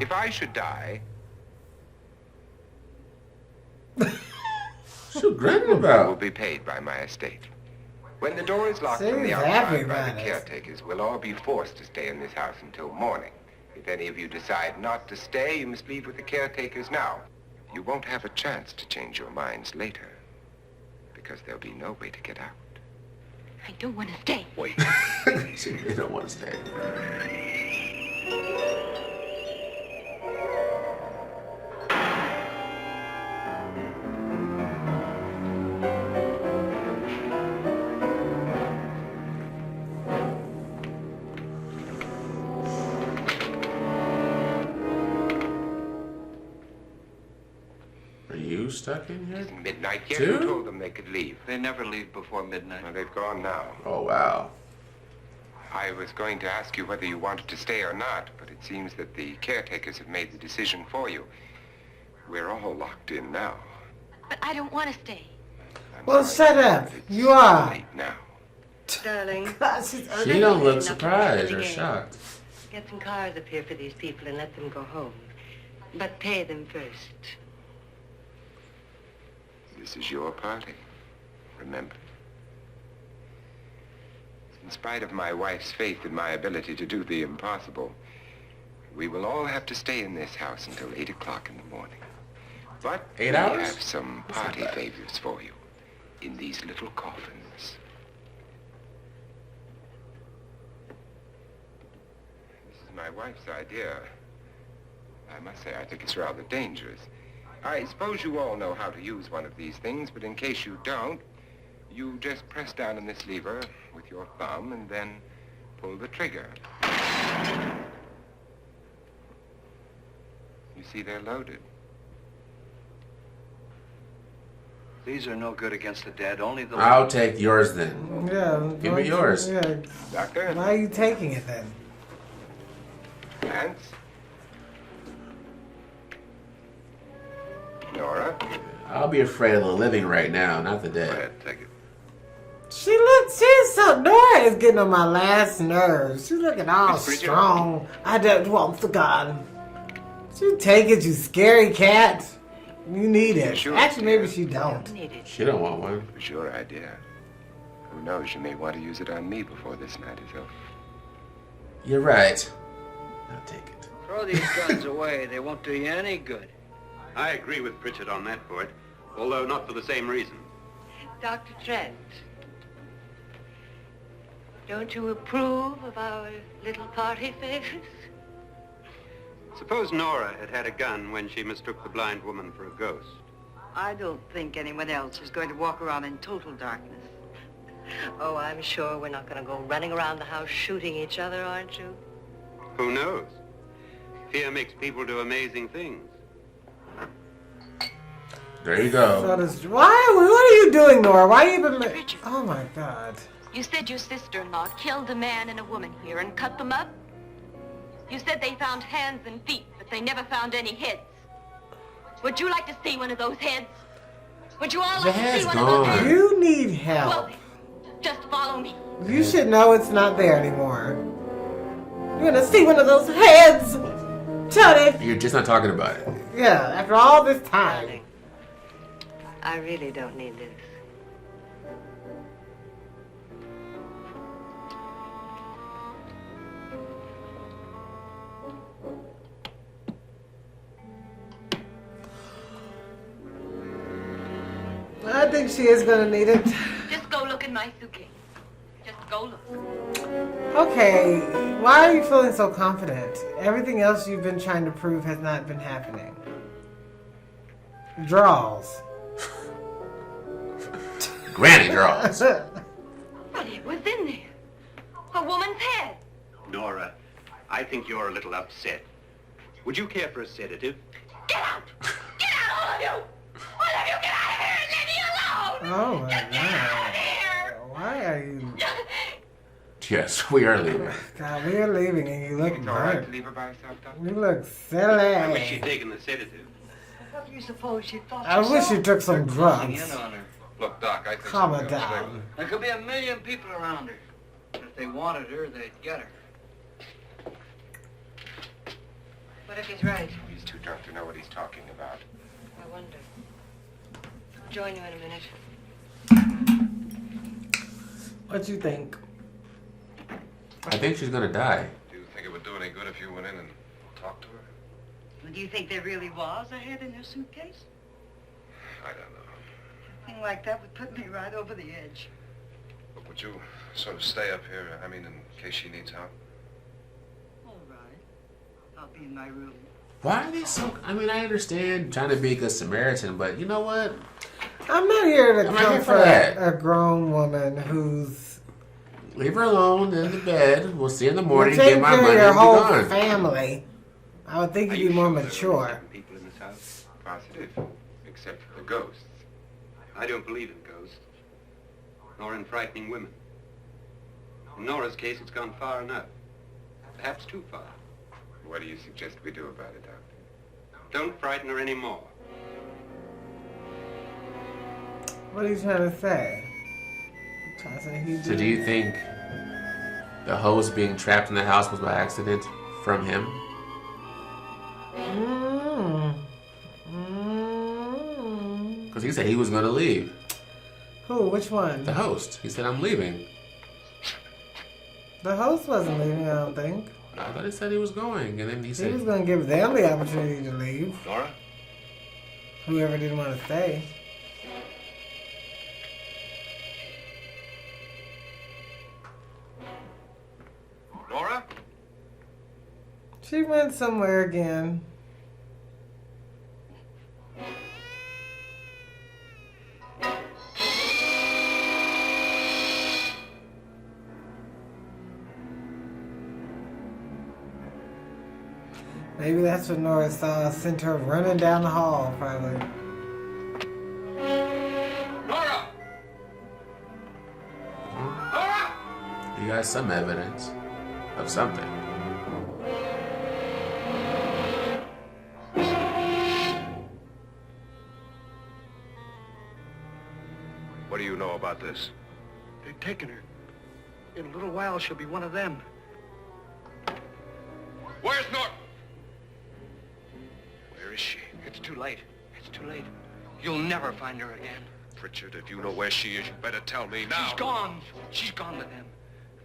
If I should die, What you grinning will about? be paid by my estate. When the door is locked from Seems the happy outside by about the it. caretakers, we'll all be forced to stay in this house until morning. If any of you decide not to stay, you must leave with the caretakers now. You won't have a chance to change your minds later, because there'll be no way to get out. I don't want to stay. Wait. You don't want to stay. Are you stuck in here? Isn't midnight yet? Two? Who told them they could leave? They never leave before midnight. Well, they've gone now. Oh, wow. I was going to ask you whether you wanted to stay or not, but it seems that the caretakers have made the decision for you. We're all locked in now. But I don't want to stay. I'm Well, sorry, shut up. but it's You are. late now. Darling, God, she's She don't look Nothing surprised to or the game. shocked. get some cars up here for these people and let them go home. But pay them first. This is your party. Remember? In spite of my wife's faith in my ability to do the impossible, we will all have to stay in this house until 8 o'clock in the morning. But 8 we hours? have some That's not party bad. favors for you in these little coffins. This is my wife's idea. I must say, I think it's rather dangerous. I suppose you all know how to use one of these things, but in case you don't, you just press down on this lever with your thumb and then pull the trigger. You see, they're loaded. These are no good against the dead, only the... I'll take yours then. Yeah. Give me yours. Yeah. Doctor? Why are you taking it then? Vance? Nora? I'll be afraid of the living right now, not the Go dead. ahead, take it. She's so, Nora is getting on my last nerves. She's looking all Miss Bridget? strong. I don't want the gun. You take it, you scary cat. You need it. Sure. Actually, maybe she don't. Need it. She don't want one. It was your idea. Who knows, you may want to use it on me before this night is over. You're right. I'll take it. Throw these guns away. They won't do you any good. I agree with Pritchard on that point, although not for the same reason. Dr. Trent, don't you approve of our little party favors? Suppose Nora had had a gun when she mistook the blind woman for a ghost. I don't think anyone else is going to walk around in total darkness. Oh, I'm sure we're not going to go running around the house shooting each other, aren't you? Who knows? Fear makes people do amazing things. There you So go. why? What are you doing, Nora? Why you even? Richard. Oh my God. You said your sister-in-law killed a man and a woman here and cut them up? You said they found hands and feet, but they never found any heads. Would you like to see one of those heads? Would you all like to head's see one of those gone. heads? You need Well, help. then, just follow me. You should know it's not there anymore. You're gonna see one of those heads, Tony. You're just not talking about it. Yeah. After all this time. Darling, I really don't need this. I think she is gonna need it. Just go look in my suitcase. Just go look. Okay, why are you feeling so confident? Everything else you've been trying to prove has not been happening. Draws. Granny draws. But it was in there. A woman's head. Nora, I think you're a little upset. Would you care for a sedative? Get out! Get out, all of you! All of you, get out of here and leave me alone! Oh my Just get out of God. here! Why are you? Yes, we are leaving. God, we are leaving and you look It's all right to burnt. leave her by herself, Doctor? You look I wish she'd silly. taken the sedative. What do you suppose she thought? I wish you took some Closing drugs. in on her. Look, Doc, I think... Calm her something else. down. There could be 1 million people around her. If they wanted her, they'd get her. What if he's right? He's too drunk to know what he's talking about. I wonder. I'll join you in a minute. What you think? I think she's gonna die. Do you think it would do any good if you went in and talked to her? Do you think there really was a head in her suitcase? I don't know. Anything like that would put me right over the edge. But would you sort of stay up here, I mean, in case she needs help? All right. I'll be in my room. Why are they so... I mean, I understand trying to be a good Samaritan, but you know what? I'm not here to I'm not here for comfort that. a grown woman who's Leave her alone in the bed. We'll see in the morning. taking Get my care of money your and be whole gone. family. I would think Are you'd be you more sure there were mature. 7 people in this house? Positive. Except for the ghosts. I don't believe in ghosts, nor in frightening women. In Nora's case, it's gone far enough. Perhaps too far. What do you suggest we do about it, Doctor? Don't frighten her anymore. What are you trying to say? Trying to say he So did. do you think the host being trapped in the house was by accident from him? Because he said he was going to leave. Who? Which one? The host. He said, I'm leaving. The host wasn't leaving, I don't think. I thought he said he was going. And then he He said, was going to give them the opportunity to leave. Nora? Whoever didn't want to stay. Nora? She went somewhere again. Maybe that's what Nora saw, sent her running down the hall, probably. Nora! Nora! you got some evidence of something. What do you know about this? They've taken her. In a little while, she'll be one of them. Where's Nora? Where is she? It's too late. It's too late. You'll never find her again. Pritchard, if you know where she is, you better tell me now. She's gone. She's gone with them.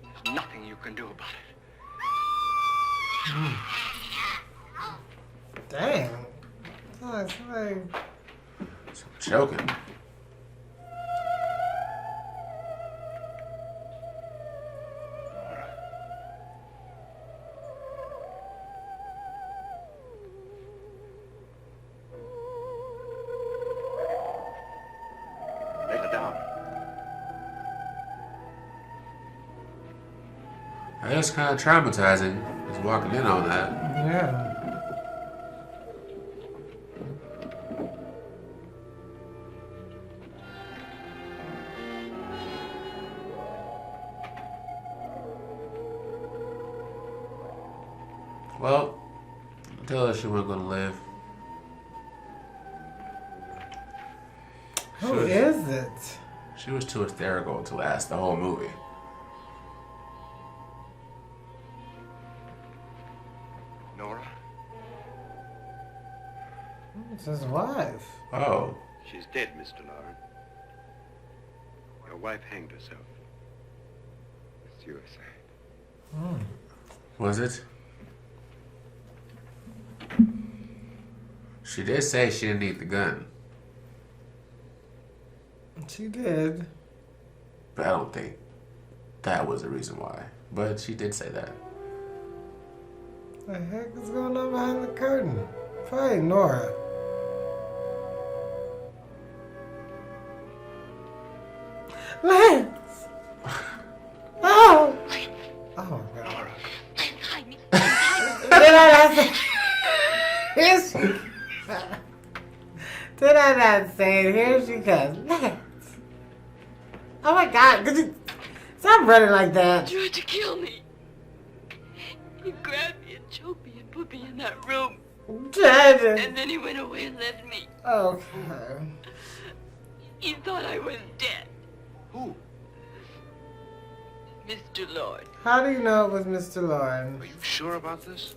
There's nothing you can do about it. Damn. Oh, it's like... Choking. Let her down. That's kind of traumatizing. Just walking in on that. Yeah. Well, tell her she wasn't going to live. Who is it? She was too hysterical to last the whole movie. Nora? It's his wife. Oh. She's dead, Mr. Lauren. Your wife hanged herself. Suicide. Was it? She did say she didn't need the gun. She did. But I don't think that was the reason why. But she did say that. The heck is going on behind the curtain? Probably Nora. Lance! Oh! Oh my god. Did I not say? Here she Did I not say it? Here she comes. Lance! Oh my god, could you stop running like that? He tried to kill me. He grabbed me and choked me and put me in that room. Judge. And then he went away and left me. Okay. He thought I was dead. Who? Mr. Lord. How do you know it was Mr. Lauren? Are you sure about this?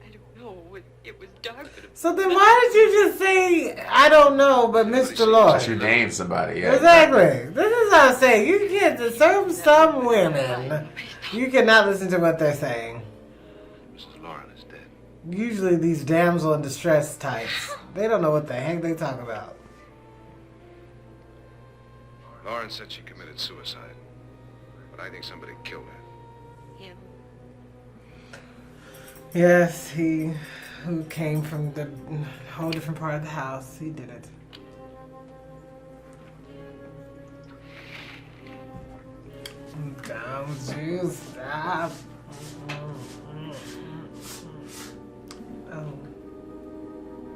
I don't know. It was dark. But So then why did you just say, I don't know, but Mr. Lauren? You named somebody. Yeah, Exactly. This is what I'm saying. You can't disturb some women. You cannot listen to what they're saying. Mrs. Lauren is dead. Usually these damsel in distress types, they don't know what the heck they talk about. Lauren said she committed suicide. But I think somebody killed her. him. Yes, he who came from the whole different part of the house, he did it. Don't you stop. Oh.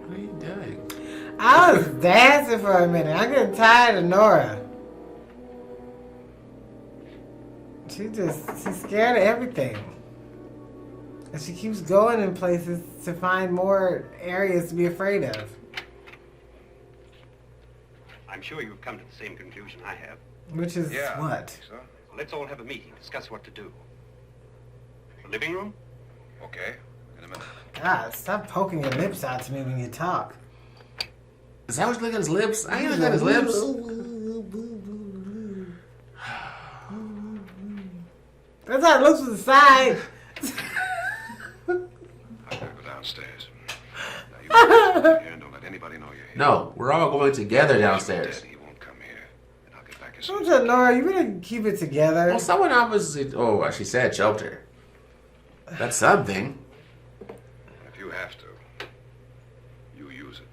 What are you doing? I was dancing for a minute. I'm getting tired of Nora. She's scared of everything. And she keeps going in places to find more areas to be afraid of. I'm sure you've come to the same conclusion I have. Which is Yeah. what? So? Let's all have a meeting, discuss what to do. The living room? Okay. In a minute. God, stop poking your lips out to me when you talk. Is that what you look at his lips? I ain't looking at his lips. That's how it looks from the side. I'm gonna go downstairs. Now you go here and don't let anybody know you're here. No, we're all going together downstairs. Dead, he won't come here. And I'll get back as Don't soon as you, Nora, you better keep it together. Well, someone obviously. Oh, she said choked her. That's something. If you have to, you use it.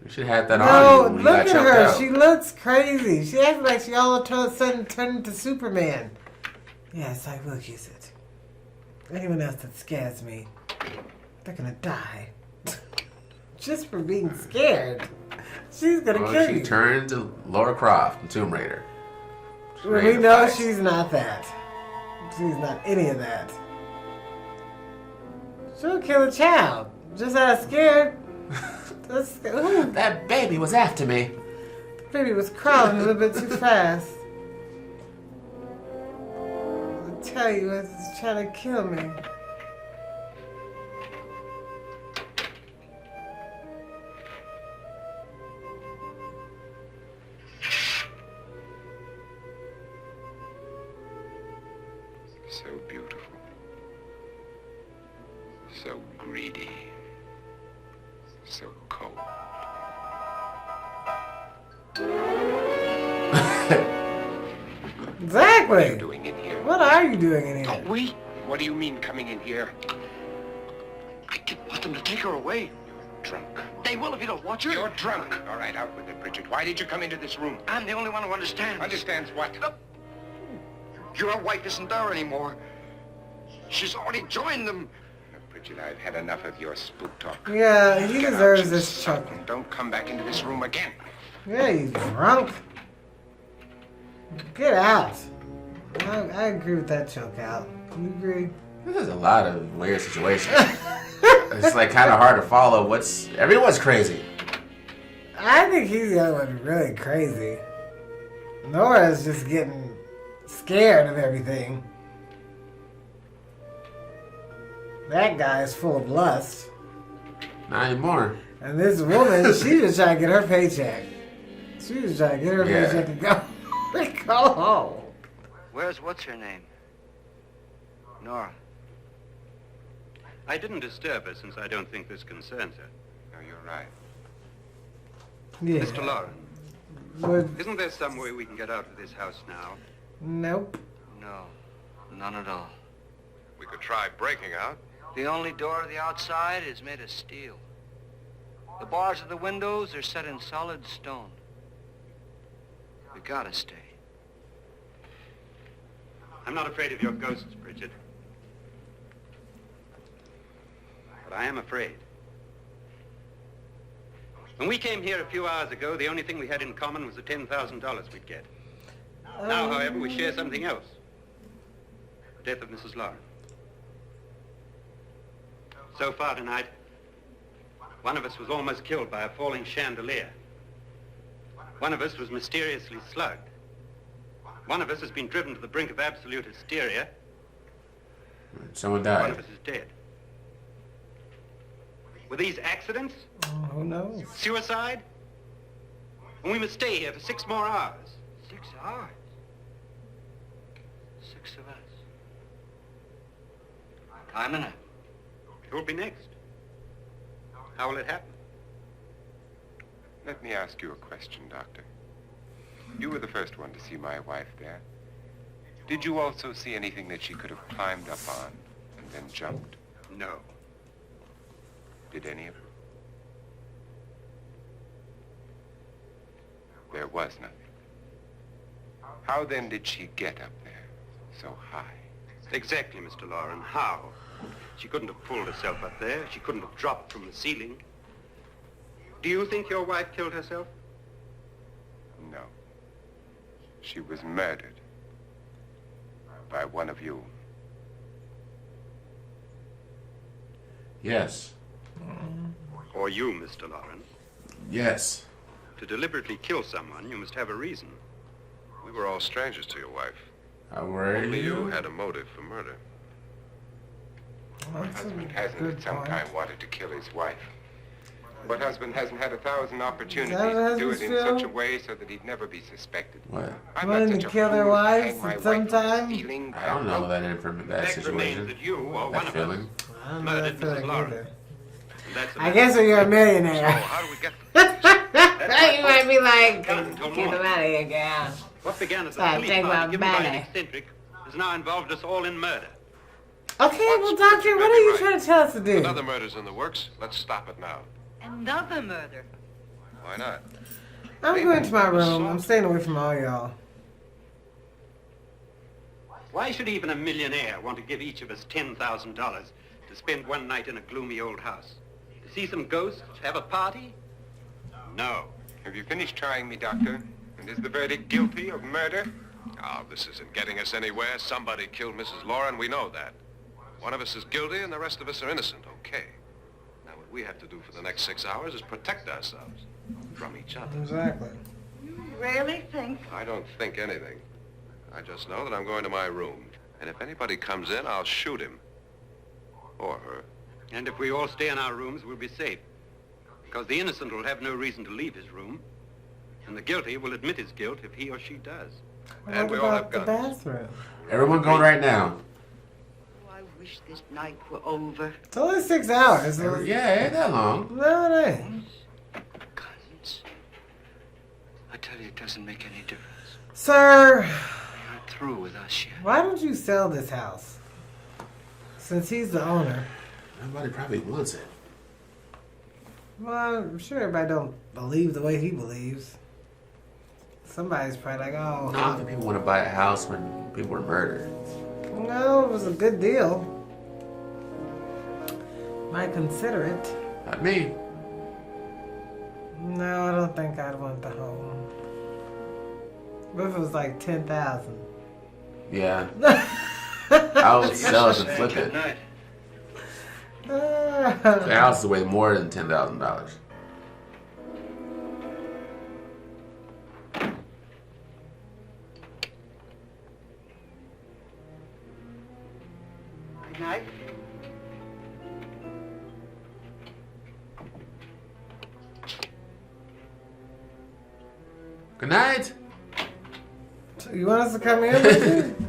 You should have had that No, on you when you look got at choked her. out. She looks crazy. She acts like she all of a sudden turned into Superman. Yes, I will use it. Anyone else that scares me, they're gonna die. Just for being scared. She's gonna Well, kill she you. turned to Laura Croft in Tomb Raider. She's ready We to know fight. she's not that. She's not any of that. She'll kill a child. Just out of scared. Ooh, That baby was after me. the baby was crawling a little bit too fast. I tell you, it's trying to kill me. So beautiful. So greedy. So cold. Exactly. What are you doing in here? What are you doing in here? Don't we? What do you mean coming in here? I didn't want them to take her away. Drunk. They will if you don't watch her. You're drunk. All right, out with it, Bridget. Why did you come into this room? I'm the only one who understands. Understands what? Your wife isn't there anymore. She's already joined them. Bridget, I've had enough of your spook talk. Yeah, he Get out, deserves you this son, chuckle. and don't come back into this room again. Yeah, he's drunk. Get out. I agree with that choke out. You agree? There's a lot of weird situations. It's like kind of hard to follow. Everyone's crazy. I think he's the only one really crazy. Nora's just getting scared of everything. That guy is full of lust. Not anymore. And this woman, she just trying to get her paycheck. She just trying to get her Yeah. paycheck and go home. Where's what's her name? Nora. I didn't disturb her since I don't think this concerns her. No, you're right. Yeah. Mr. Lauren, But, isn't there some way we can get out of this house now? nope. No, none at all. We could try breaking out. The only door to the outside is made of steel. The bars of the windows are set in solid stone. We gotta stay. I'm not afraid of your ghosts, Bridget. But I am afraid. When we came here a few hours ago, the only thing we had in common was the $10,000 we'd get. Now, however, we share something else. The death of Mrs. Lauren. So far tonight, one of us was almost killed by a falling chandelier. One of us was mysteriously slugged. One of us has been driven to the brink of absolute hysteria. Someone One died. of us is dead. Were these accidents? Who knows? Suicide? And we must stay here for 6 more hours. 6 hours? 6 of us. Time enough. Who will be next? How will it happen? Let me ask you a question, Doctor. You were the first one to see my wife there. Did you also see anything that she could have climbed up on and then jumped? No. Did any of you? There was nothing. How then did she get up there so high? Exactly, Mr. Loren. How? She couldn't have pulled herself up there. She couldn't have dropped from the ceiling. Do you think your wife killed herself? No. She was murdered by one of you. Yes. Or you, Mr. Loren? Yes. To deliberately kill someone, you must have a reason. We were all strangers to your wife. How were Only you you? had a motive for murder. My That's a husband hasn't good at some point. time wanted to kill his wife. What husband hasn't had 1,000 opportunities Is that what to do it husbands in feel? such a way so that he'd never be suspected? What? I'm Wanting not to such a kill their fool to wives hang my at wife some from the time? ceiling by I don't a know rope. that in from a bad Fact remains situation. that you or one That of feeling. us I don't know murdered that Mrs. feeling Loren. either. And that's I guess when you're a So, millionaire, how do we get the you might be like, Can't until get them morning. out of here, gal. What began as a Stop, silly take my party given by an money. eccentric has now involved us all in murder. Okay, well, doctor, what are you trying to tell us to do? Another murder's in the works. Let's stop it now. Another murder. Why not? I'm going to my room. I'm staying away from all y'all. Why should even a millionaire want to give each of us $10,000 to spend one night in a gloomy old house? To see some ghosts? Have a party? No. Have you finished trying me, Doctor? And is the verdict guilty of murder? Oh, this isn't getting us anywhere. Somebody killed Mrs. Loren. We know that. One of us is guilty and the rest of us are innocent. Okay. Now, what we have to do for the next 6 hours is protect ourselves from each other. Exactly. You really think? I don't think anything. I just know that I'm going to my room. And if anybody comes in, I'll shoot him. Or her. And if we all stay in our rooms, we'll be safe. Because the innocent will have no reason to leave his room. And the guilty will admit his guilt if he or she does. And What we all about have the guns. bathroom? Everyone go right now. Oh, I wish this night were over. It's only 6 hours. Yeah, it ain't that long. No, it ain't. Guns. I tell you, it doesn't make any difference. Sir, You're not through with us yet. why don't you sell this house? Since he's the owner. Nobody probably wants it. Well, I'm sure everybody don't believe the way he believes. Somebody's probably like, I don't oh, think people want to buy a house when people were murdered. no, it was a good deal. Might consider it. Not me. No, I don't think I'd want the home. What if it was like 10,000? Yeah. I would sell it and flip Good it. night. The house is worth more than $10,000. Good night. Good night. You want us to come in with you?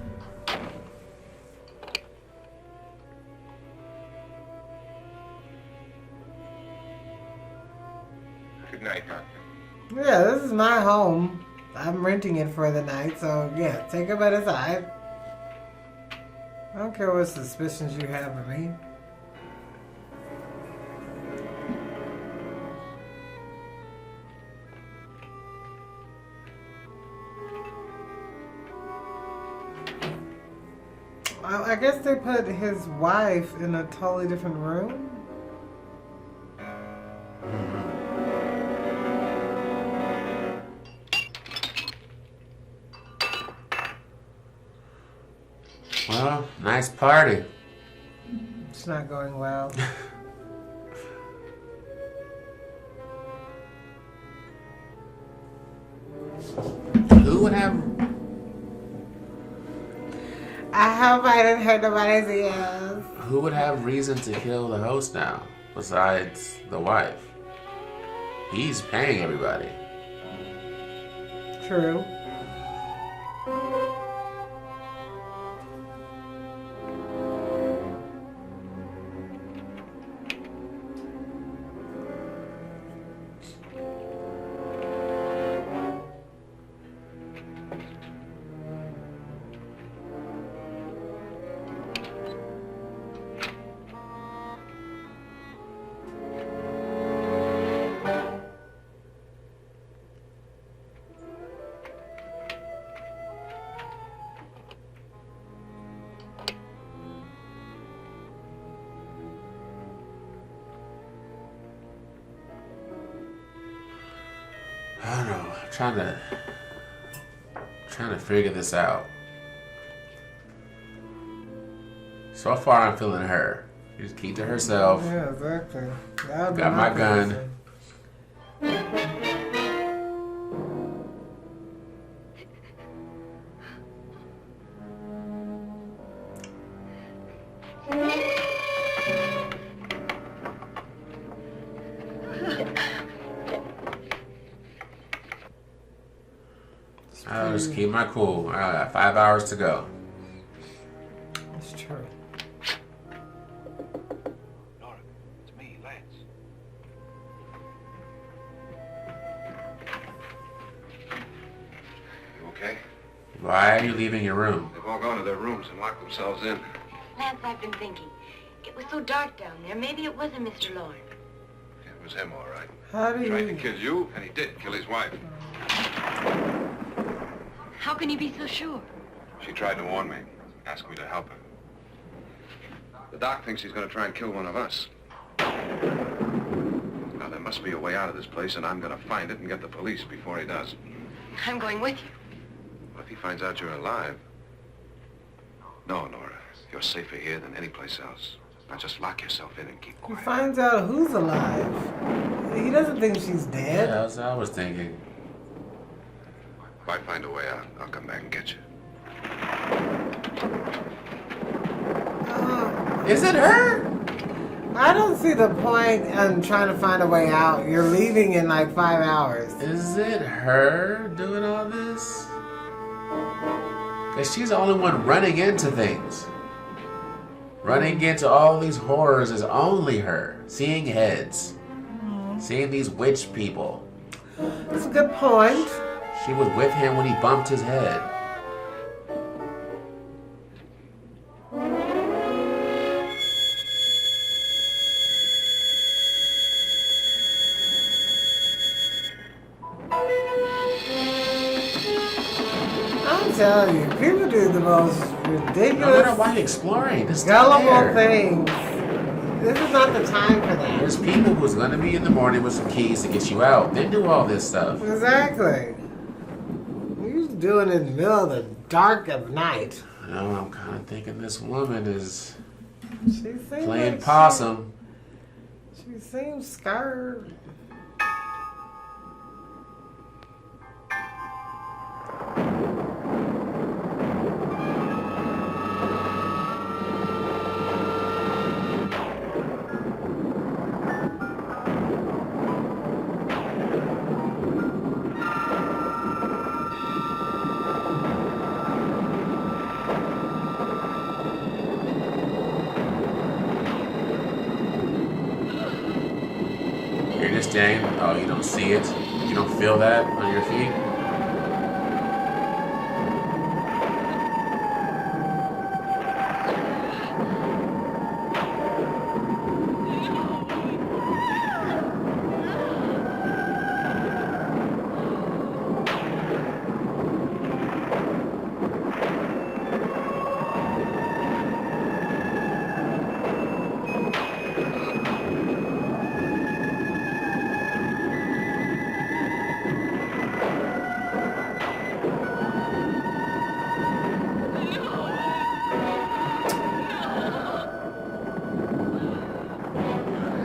Good night, Doctor. Yeah, this is my home. I'm renting it for the night, so yeah, take it by the side. I don't care what suspicions you have of me. I guess they put his wife in a totally different room. Well, nice party. It's not going well. have? I hope I didn't hurt nobody's ears. Who would have reason to kill the host now, besides the wife? He's paying everybody. True. I don't know. I'm trying to figure this out. So far, I'm feeling her. She just keep to herself. Yeah, exactly. That would be Got my gun. position. I'll just keep my cool. I got 5 hours to go. That's true. Nora, it's me, Lance. You okay? Why are you leaving your room? They've all gone to their rooms and locked themselves in. Lance, I've been thinking. It was so dark down there. Maybe it wasn't Mr. Lorne. It was him, all right. How do He tried to you... kill you, and he did kill his wife. How can you be so sure? She tried to warn me, asked me to help her. The doc thinks he's going to try and kill one of us. Now, there must be a way out of this place, and I'm going to find it and get the police before he does. I'm going with you. What if he finds out you're alive? No, Nora. You're safer here than any place else. Now just lock yourself in and keep He quiet. finds out who's alive. He doesn't think she's Yeah, dead. that's what I was thinking. If I find a way out, I'll come back and get you. Is it her? I don't see the point in trying to find a way out. You're leaving in like 5 hours. Is it her doing all this? Because she's the only one running into things. Running into all these horrors is only her. Seeing heads. Seeing these witch people. That's a good point. She was with him when he bumped his head. I'm telling you, people do the most No matter ridiculous, why you're exploring, this gullible things. This is not the time for that. There's people who's gonna be in the morning with some keys to get you out. They do all this stuff. Exactly. You're doing it in the middle of the dark of night. You know, I'm kind of thinking this woman is She seems playing like possum. She seems scared. You're just saying, oh, you don't see it? You don't feel that on your feet?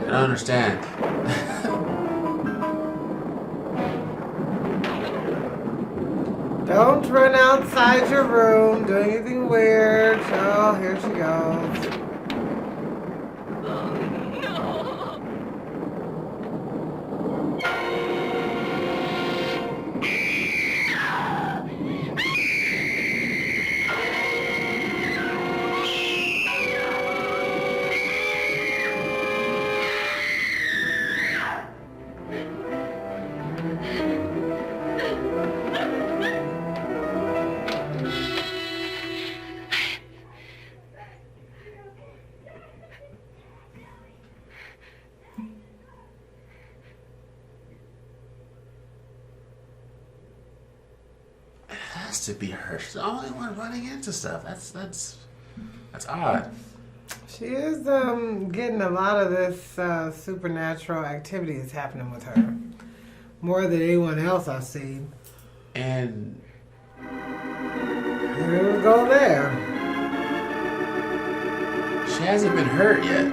I don't understand. Don't inside your room doing anything weird. Oh, here she goes. To be her. She's the only one running into stuff. That's odd. She is getting a lot of this supernatural activities happening with her. More than anyone else I've seen. And here we go there. She hasn't been hurt yet.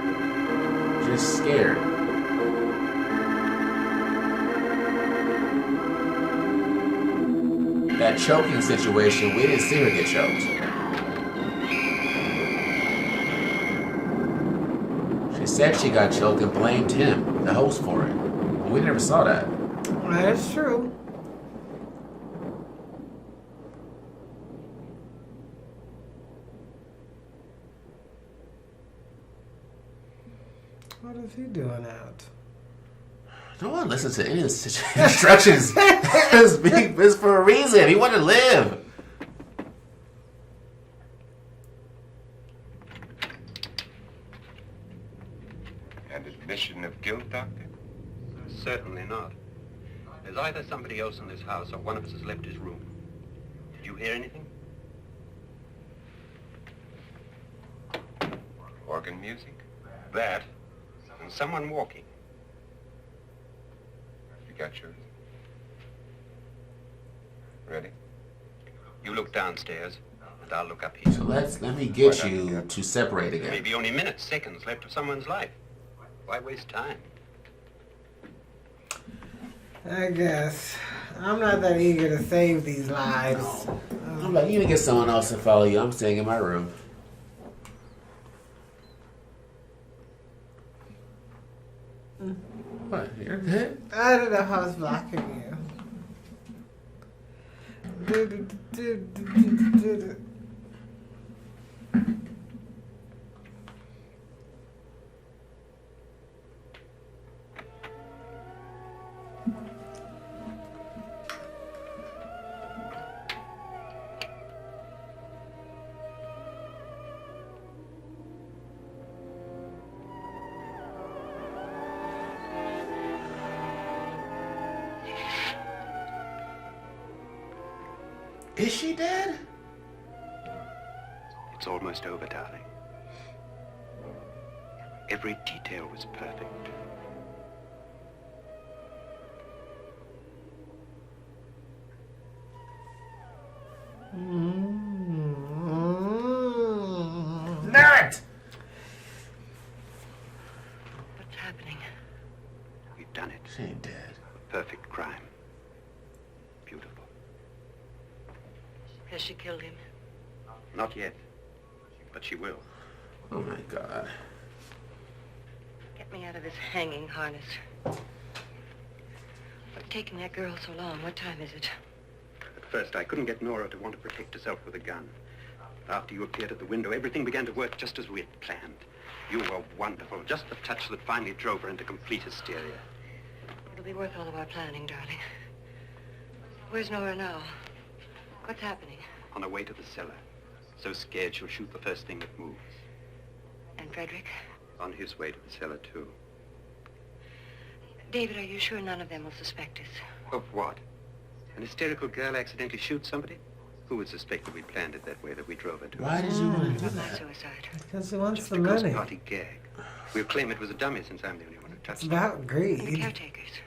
Just scared. That choking situation, we didn't see her get choked. She said she got choked and blamed him, the host, for it. We never saw that. That's true. What is he doing out? No one listens to any of the instructions. It's for a reason. He wanted to live. An admission of guilt, Doctor? Certainly not. There's either somebody else in this house or one of us has left his room. Did you hear anything? Organ music? That, and someone walking. You got yours? Ready? You look downstairs, and I'll look up here. So let me get you to separate again. Maybe only minutes, seconds left of someone's life. Why waste time? I guess. I'm not that eager to save these lives. I'm like, you need to get someone else to follow you. I'm staying in my room. What? You're good? I don't know how it's blocking you. Is she dead? It's almost over, darling. Every detail was perfect. Nerd! What's happening? We've done it. She ain't dead. A perfect crime. Beautiful. Has she killed him? Not yet, but she will. Oh my God. Get me out of this hanging harness. What's taking that girl so long? What time is it? At first, I couldn't get Nora to want to protect herself with a gun. After you appeared at the window, everything began to work just as we had planned. You were wonderful. Just the touch that finally drove her into complete hysteria. It'll be worth all of our planning, darling. Where's Nora now? What's happening? On her way to the cellar. So scared she'll shoot the first thing that moves. And Frederick? On his way to the cellar, too. David, are you sure none of them will suspect us? Of what? An hysterical girl accidentally shoots somebody? Who would suspect that we planned it that way, that we drove her to? Why did you want to do My that? suicide. Because she wants Just the a money. party gag. We'll claim it was a dummy since I'm the only one who It's touched it. about And the greed. caretakers.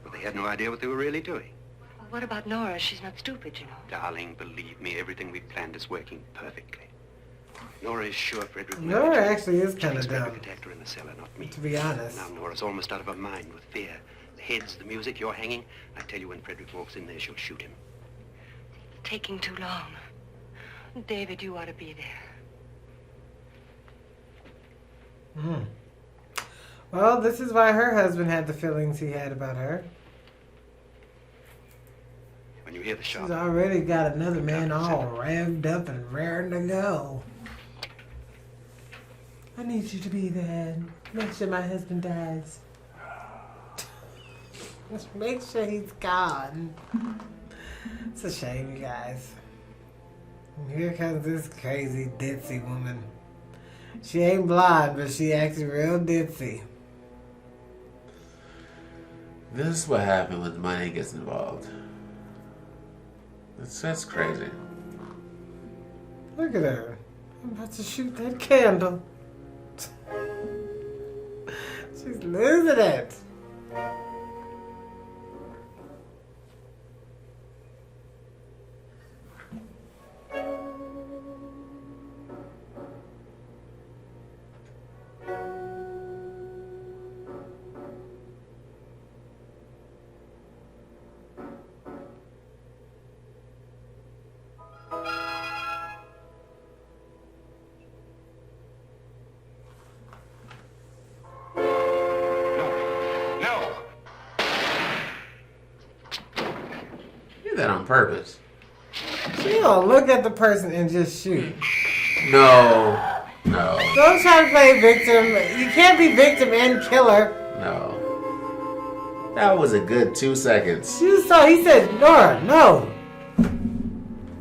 Well, they had no idea what they were really doing. Well, what about Nora? She's not stupid, you know. Darling, believe me, everything we planned is working perfectly. Nora is sure Frederick... Nora actually is kind of Frederick dumb, attacked her in the cellar, not me. to be honest. Now Nora's almost out of her mind with fear. The heads, the music, you're hanging. I tell you, when Frederick walks in there, she'll shoot him. taking too long. David, you ought to be there. Well, this is why her husband had the feelings he had about her. When you hear the shot, She's already got another man all revved up and raring to go. I need you to be there. Make sure my husband dies. Just make sure he's gone. It's a shame, you guys. And here comes this crazy ditzy woman. She ain't blonde, but she acts real ditzy. This is what happens when money gets involved. That's crazy. Look at her. I'm about to shoot that candle. She's losing it. That on purpose. She don't look at the person and just shoot. No. Don't try to play victim. You can't be victim and killer. No. That was a good 2 seconds. You saw, he said, Nora, no.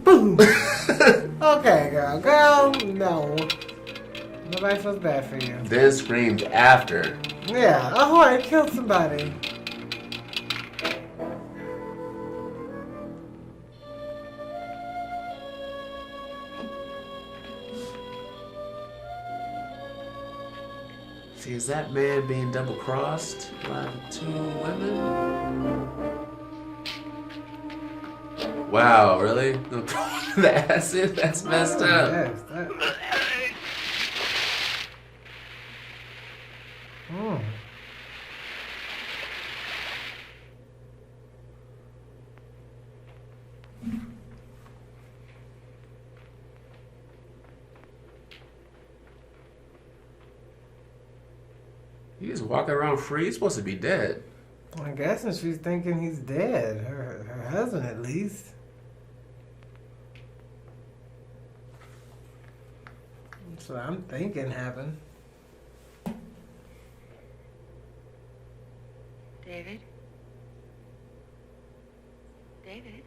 Boom. Okay, girl, no. Nobody feels bad for you. Then screamed after. Yeah, oh, I killed somebody. See, is that man being double-crossed by 2 women? Wow, really? The acid? That's messed up. Yes, He's walking around free. He's supposed to be dead. I'm guessing she's thinking he's dead. Her husband, at least. That's what I'm thinking happened. David? David?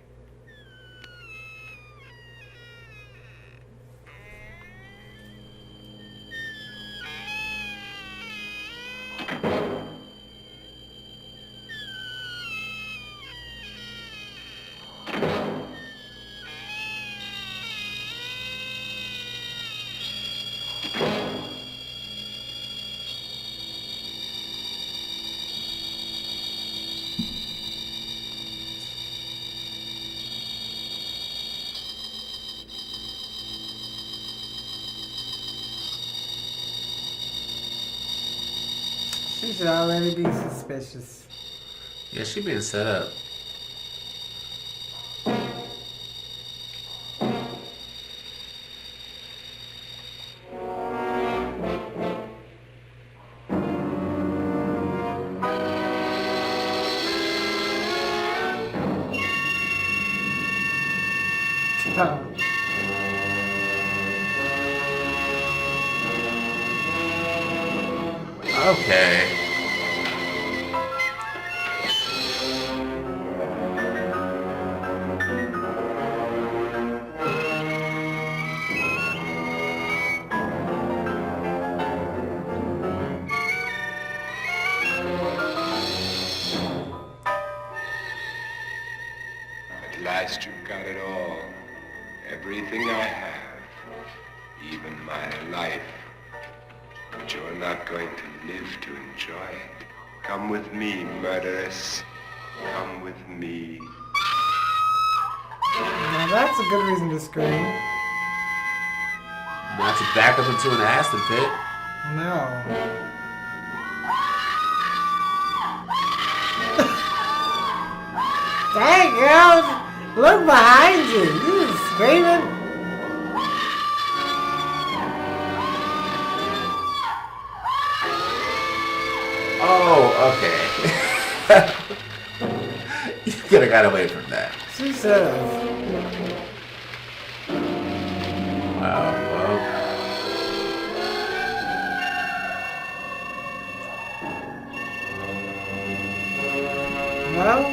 She should already be suspicious. Yeah, she being set up. Okay. At last you've got it all. Everything I have. Even my life. But you're not going to live to enjoy it. Come with me, murderess. Come with me. Now that's a good reason to scream. Not to back up into an acid pit. No. Dang, girl. Look behind you. You just screaming. Oh, okay. You could have got away from that. She should have. Wow. Well,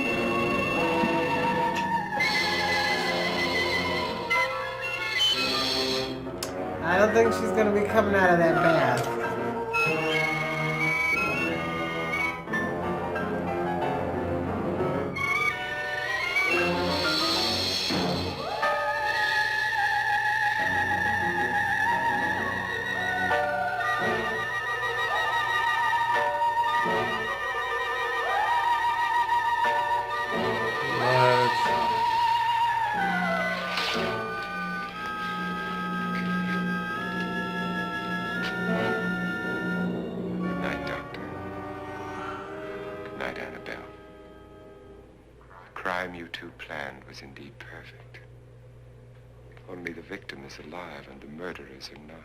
I don't think she's gonna be coming out of that bath. Good night, Doctor. Good night, Annabelle. The crime you two planned was indeed perfect. Only the victim is alive and the murderers are not.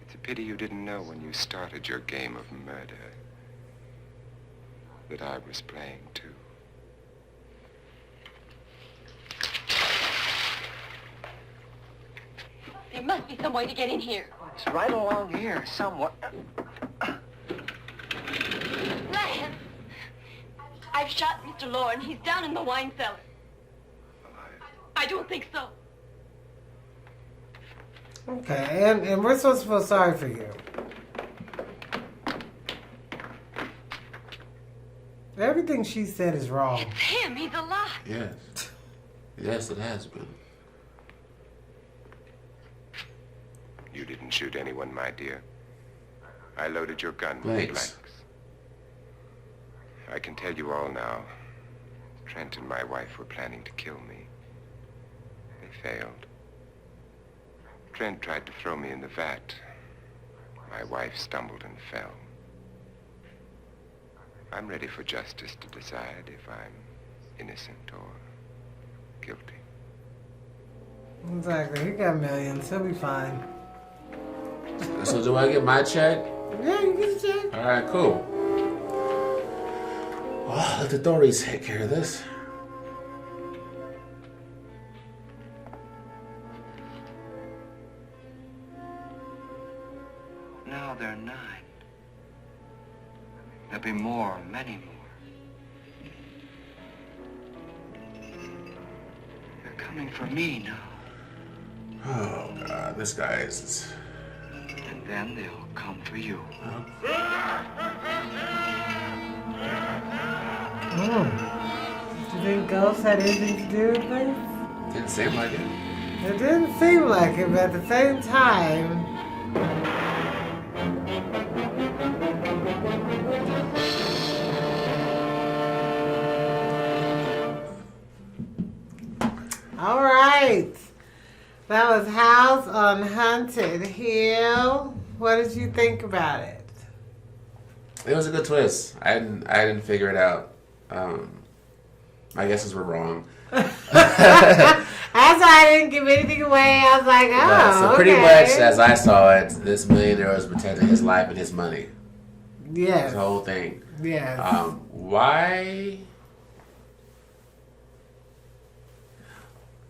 It's a pity you didn't know when you started your game of murder that I was playing too. There must be some way to get in here. It's right along here, somewhere. Lance! I've shot Mr. Loren. He's down in the wine cellar. I don't think so. Okay, and we're supposed to feel sorry for you. Everything she said is wrong. It's him. He's alive. Yes. Yes, it has been. You didn't shoot anyone, my dear. I loaded your gun with Blanks. blanks. I can tell you all now. Trent and my wife were planning to kill me. They failed. Trent tried to throw me in the vat. My wife stumbled and fell. I'm ready for justice to decide if I'm innocent or guilty. Exactly. He got millions. He'll be fine. So do I get my check? Yeah, you get a check. All right, cool. Well, let the authorities take care of this. Now there are 9. There'll be more, many more. They're coming for me now. Oh, God, this guy is... And then they'll come for you. Do you think ghosts had anything to do with this? Didn't seem like it. It didn't seem like it, but at the same time... All right. That was House on Haunted Hill. What did you think about it? It was a good twist. I didn't figure it out. My guesses were wrong. That's why I didn't give anything away. I was like, oh, Yeah, so pretty okay. much, as I saw it, this millionaire was protecting his life and his money. Yes. The whole thing. Yes. Why?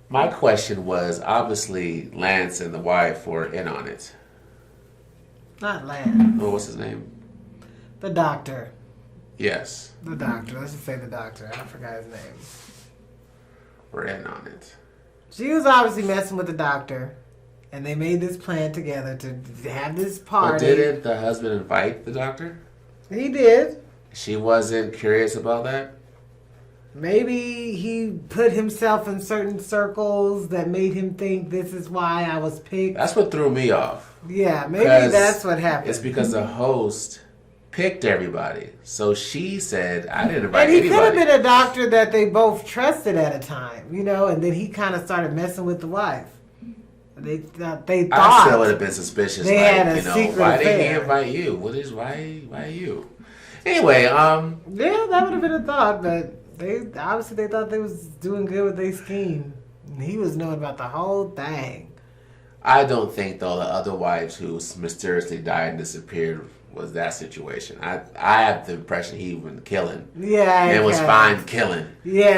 My question was, obviously, Lance and the wife were in on it. Not Lance. Oh, what's his name? The doctor. Yes. The doctor. Let's just say the doctor. I forgot his name. We're in on it. She was obviously messing with the doctor. And they made this plan together to have this party. But didn't the husband invite the doctor? He did. She wasn't curious about that? Maybe he put himself in certain circles that made him think this is why I was picked. That's what threw me off. Yeah, maybe 'Cause that's what happened. It's because the host picked everybody. So she said, I didn't invite And he anybody. could have been a doctor that they both trusted at a time, you know, and then he kind of started messing with the wife. They thought I still would have been suspicious. they Like, had a you know, secret why did he affair. invite you? Why you? Anyway, Yeah, that would have been a thought, but They thought they was doing good with their scheme. And he was knowing about the whole thing. I don't think, though, the other wives who mysteriously died and disappeared was that situation. I have the impression he was killing. Yeah, and was fine killing. Yeah,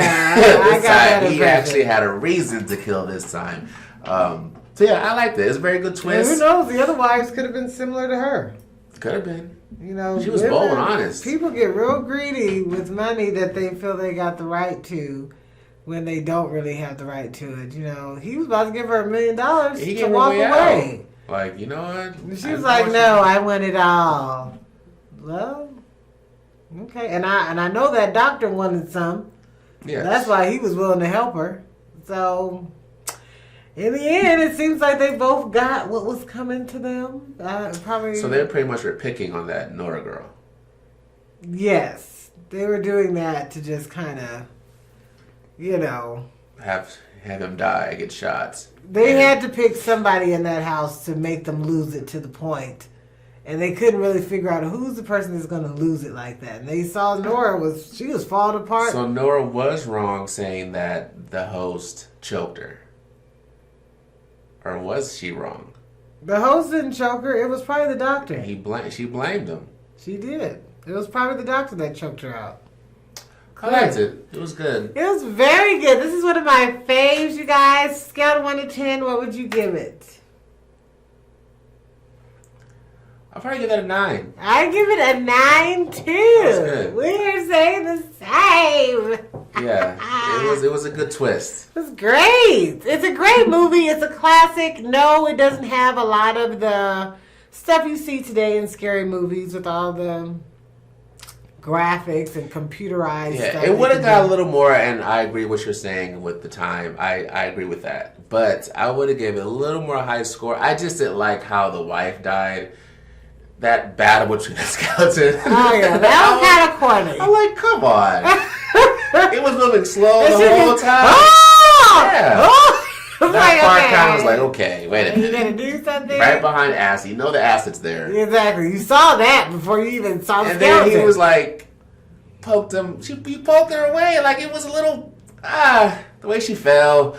I got that he actually had a reason to kill this time. So yeah, I liked it. It's a very good twist. And who knows? The other wives could have been similar to her. Could have been. You know, she was bold and honest. People get real greedy with money that they feel they got the right to, when they don't really have the right to it. You know, he was about to give her $1 million to walk away. Like, you know what? And she was like, "No, I want it all." Well, okay, and I know that doctor wanted some. Yeah, that's why he was willing to help her. So, in the end, it seems like they both got what was coming to them. Probably. So they pretty much were picking on that Nora girl. Yes, they were doing that to just kind of, you know, have him die, get shot. They had to pick somebody in that house to make them lose it to the point. And they couldn't really figure out who's the person that's going to lose it like that. And they saw Nora was falling apart. So Nora was wrong saying that the host choked her. Or was she wrong? The host didn't choke her. It was probably the doctor. She blamed him. She did. It was probably the doctor that choked her out. I liked it. It was good. It was very good. This is one of my faves, you guys. Scale of 1 to 10, what would you give it? I'll probably give that a 9. I give it a 9 too. That was good. We're saying the same. Yeah, it was a good twist. It's great. It's a great movie. It's a classic. No, it doesn't have a lot of the stuff you see today in scary movies with all the graphics and computerized stuff. It would have got a little more, and I agree what you're saying with the time. I agree with that. But I would have given it a little more high score. I just didn't like how the wife died. That battle between the skeleton. Oh, yeah. That was kind of corny. I'm like, come on. It was moving slow the whole time. Oh! Yeah. Oh! That part kind of was like, okay, wait a minute. You gonna do something? Right behind acid. You know the acid's there. Exactly. You saw that before you even saw the and skeleton. Then he was like, poked him. He poked her away. Like, it was a little, the way she fell.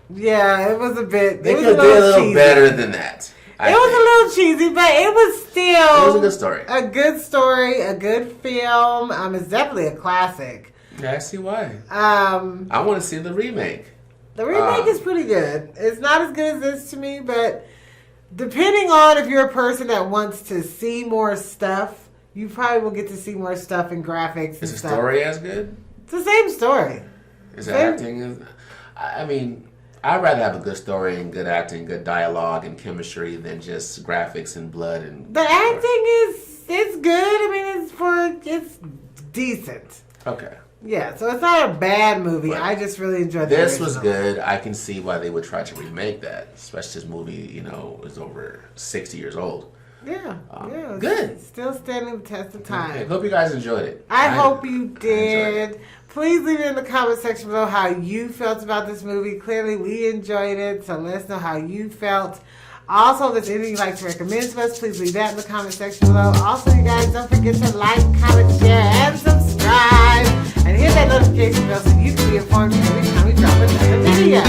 Yeah, it was a bit. They could have did a little better than that. It was a little cheesy, but it was still. It was a good story. A good story, a good film. It's definitely a classic. Yeah, I see why. I want to see the remake. The remake is pretty good. It's not as good as this to me, but depending on if you're a person that wants to see more stuff, you probably will get to see more stuff in graphics. Is the story as good? It's the same story. Is the acting? I mean, I'd rather have a good story and good acting, good dialogue and chemistry than just graphics and blood and. The acting it's good. I mean, it's decent. Okay. Yeah, so it's not a bad movie. But I just really enjoyed this. This was good. I can see why they would try to remake that, especially this movie, is over 60 years old. Yeah, good. It's still standing the test of time. Okay. Hope you guys enjoyed it. I hope you did. Please leave it in the comment section below how you felt about this movie. Clearly, we enjoyed it, so let us know how you felt. Also, if there's anything you'd like to recommend to us, please leave that in the comment section below. Also, you guys, don't forget to like, comment, share, and subscribe. And hit that notification bell so you can be informed every time we drop another video.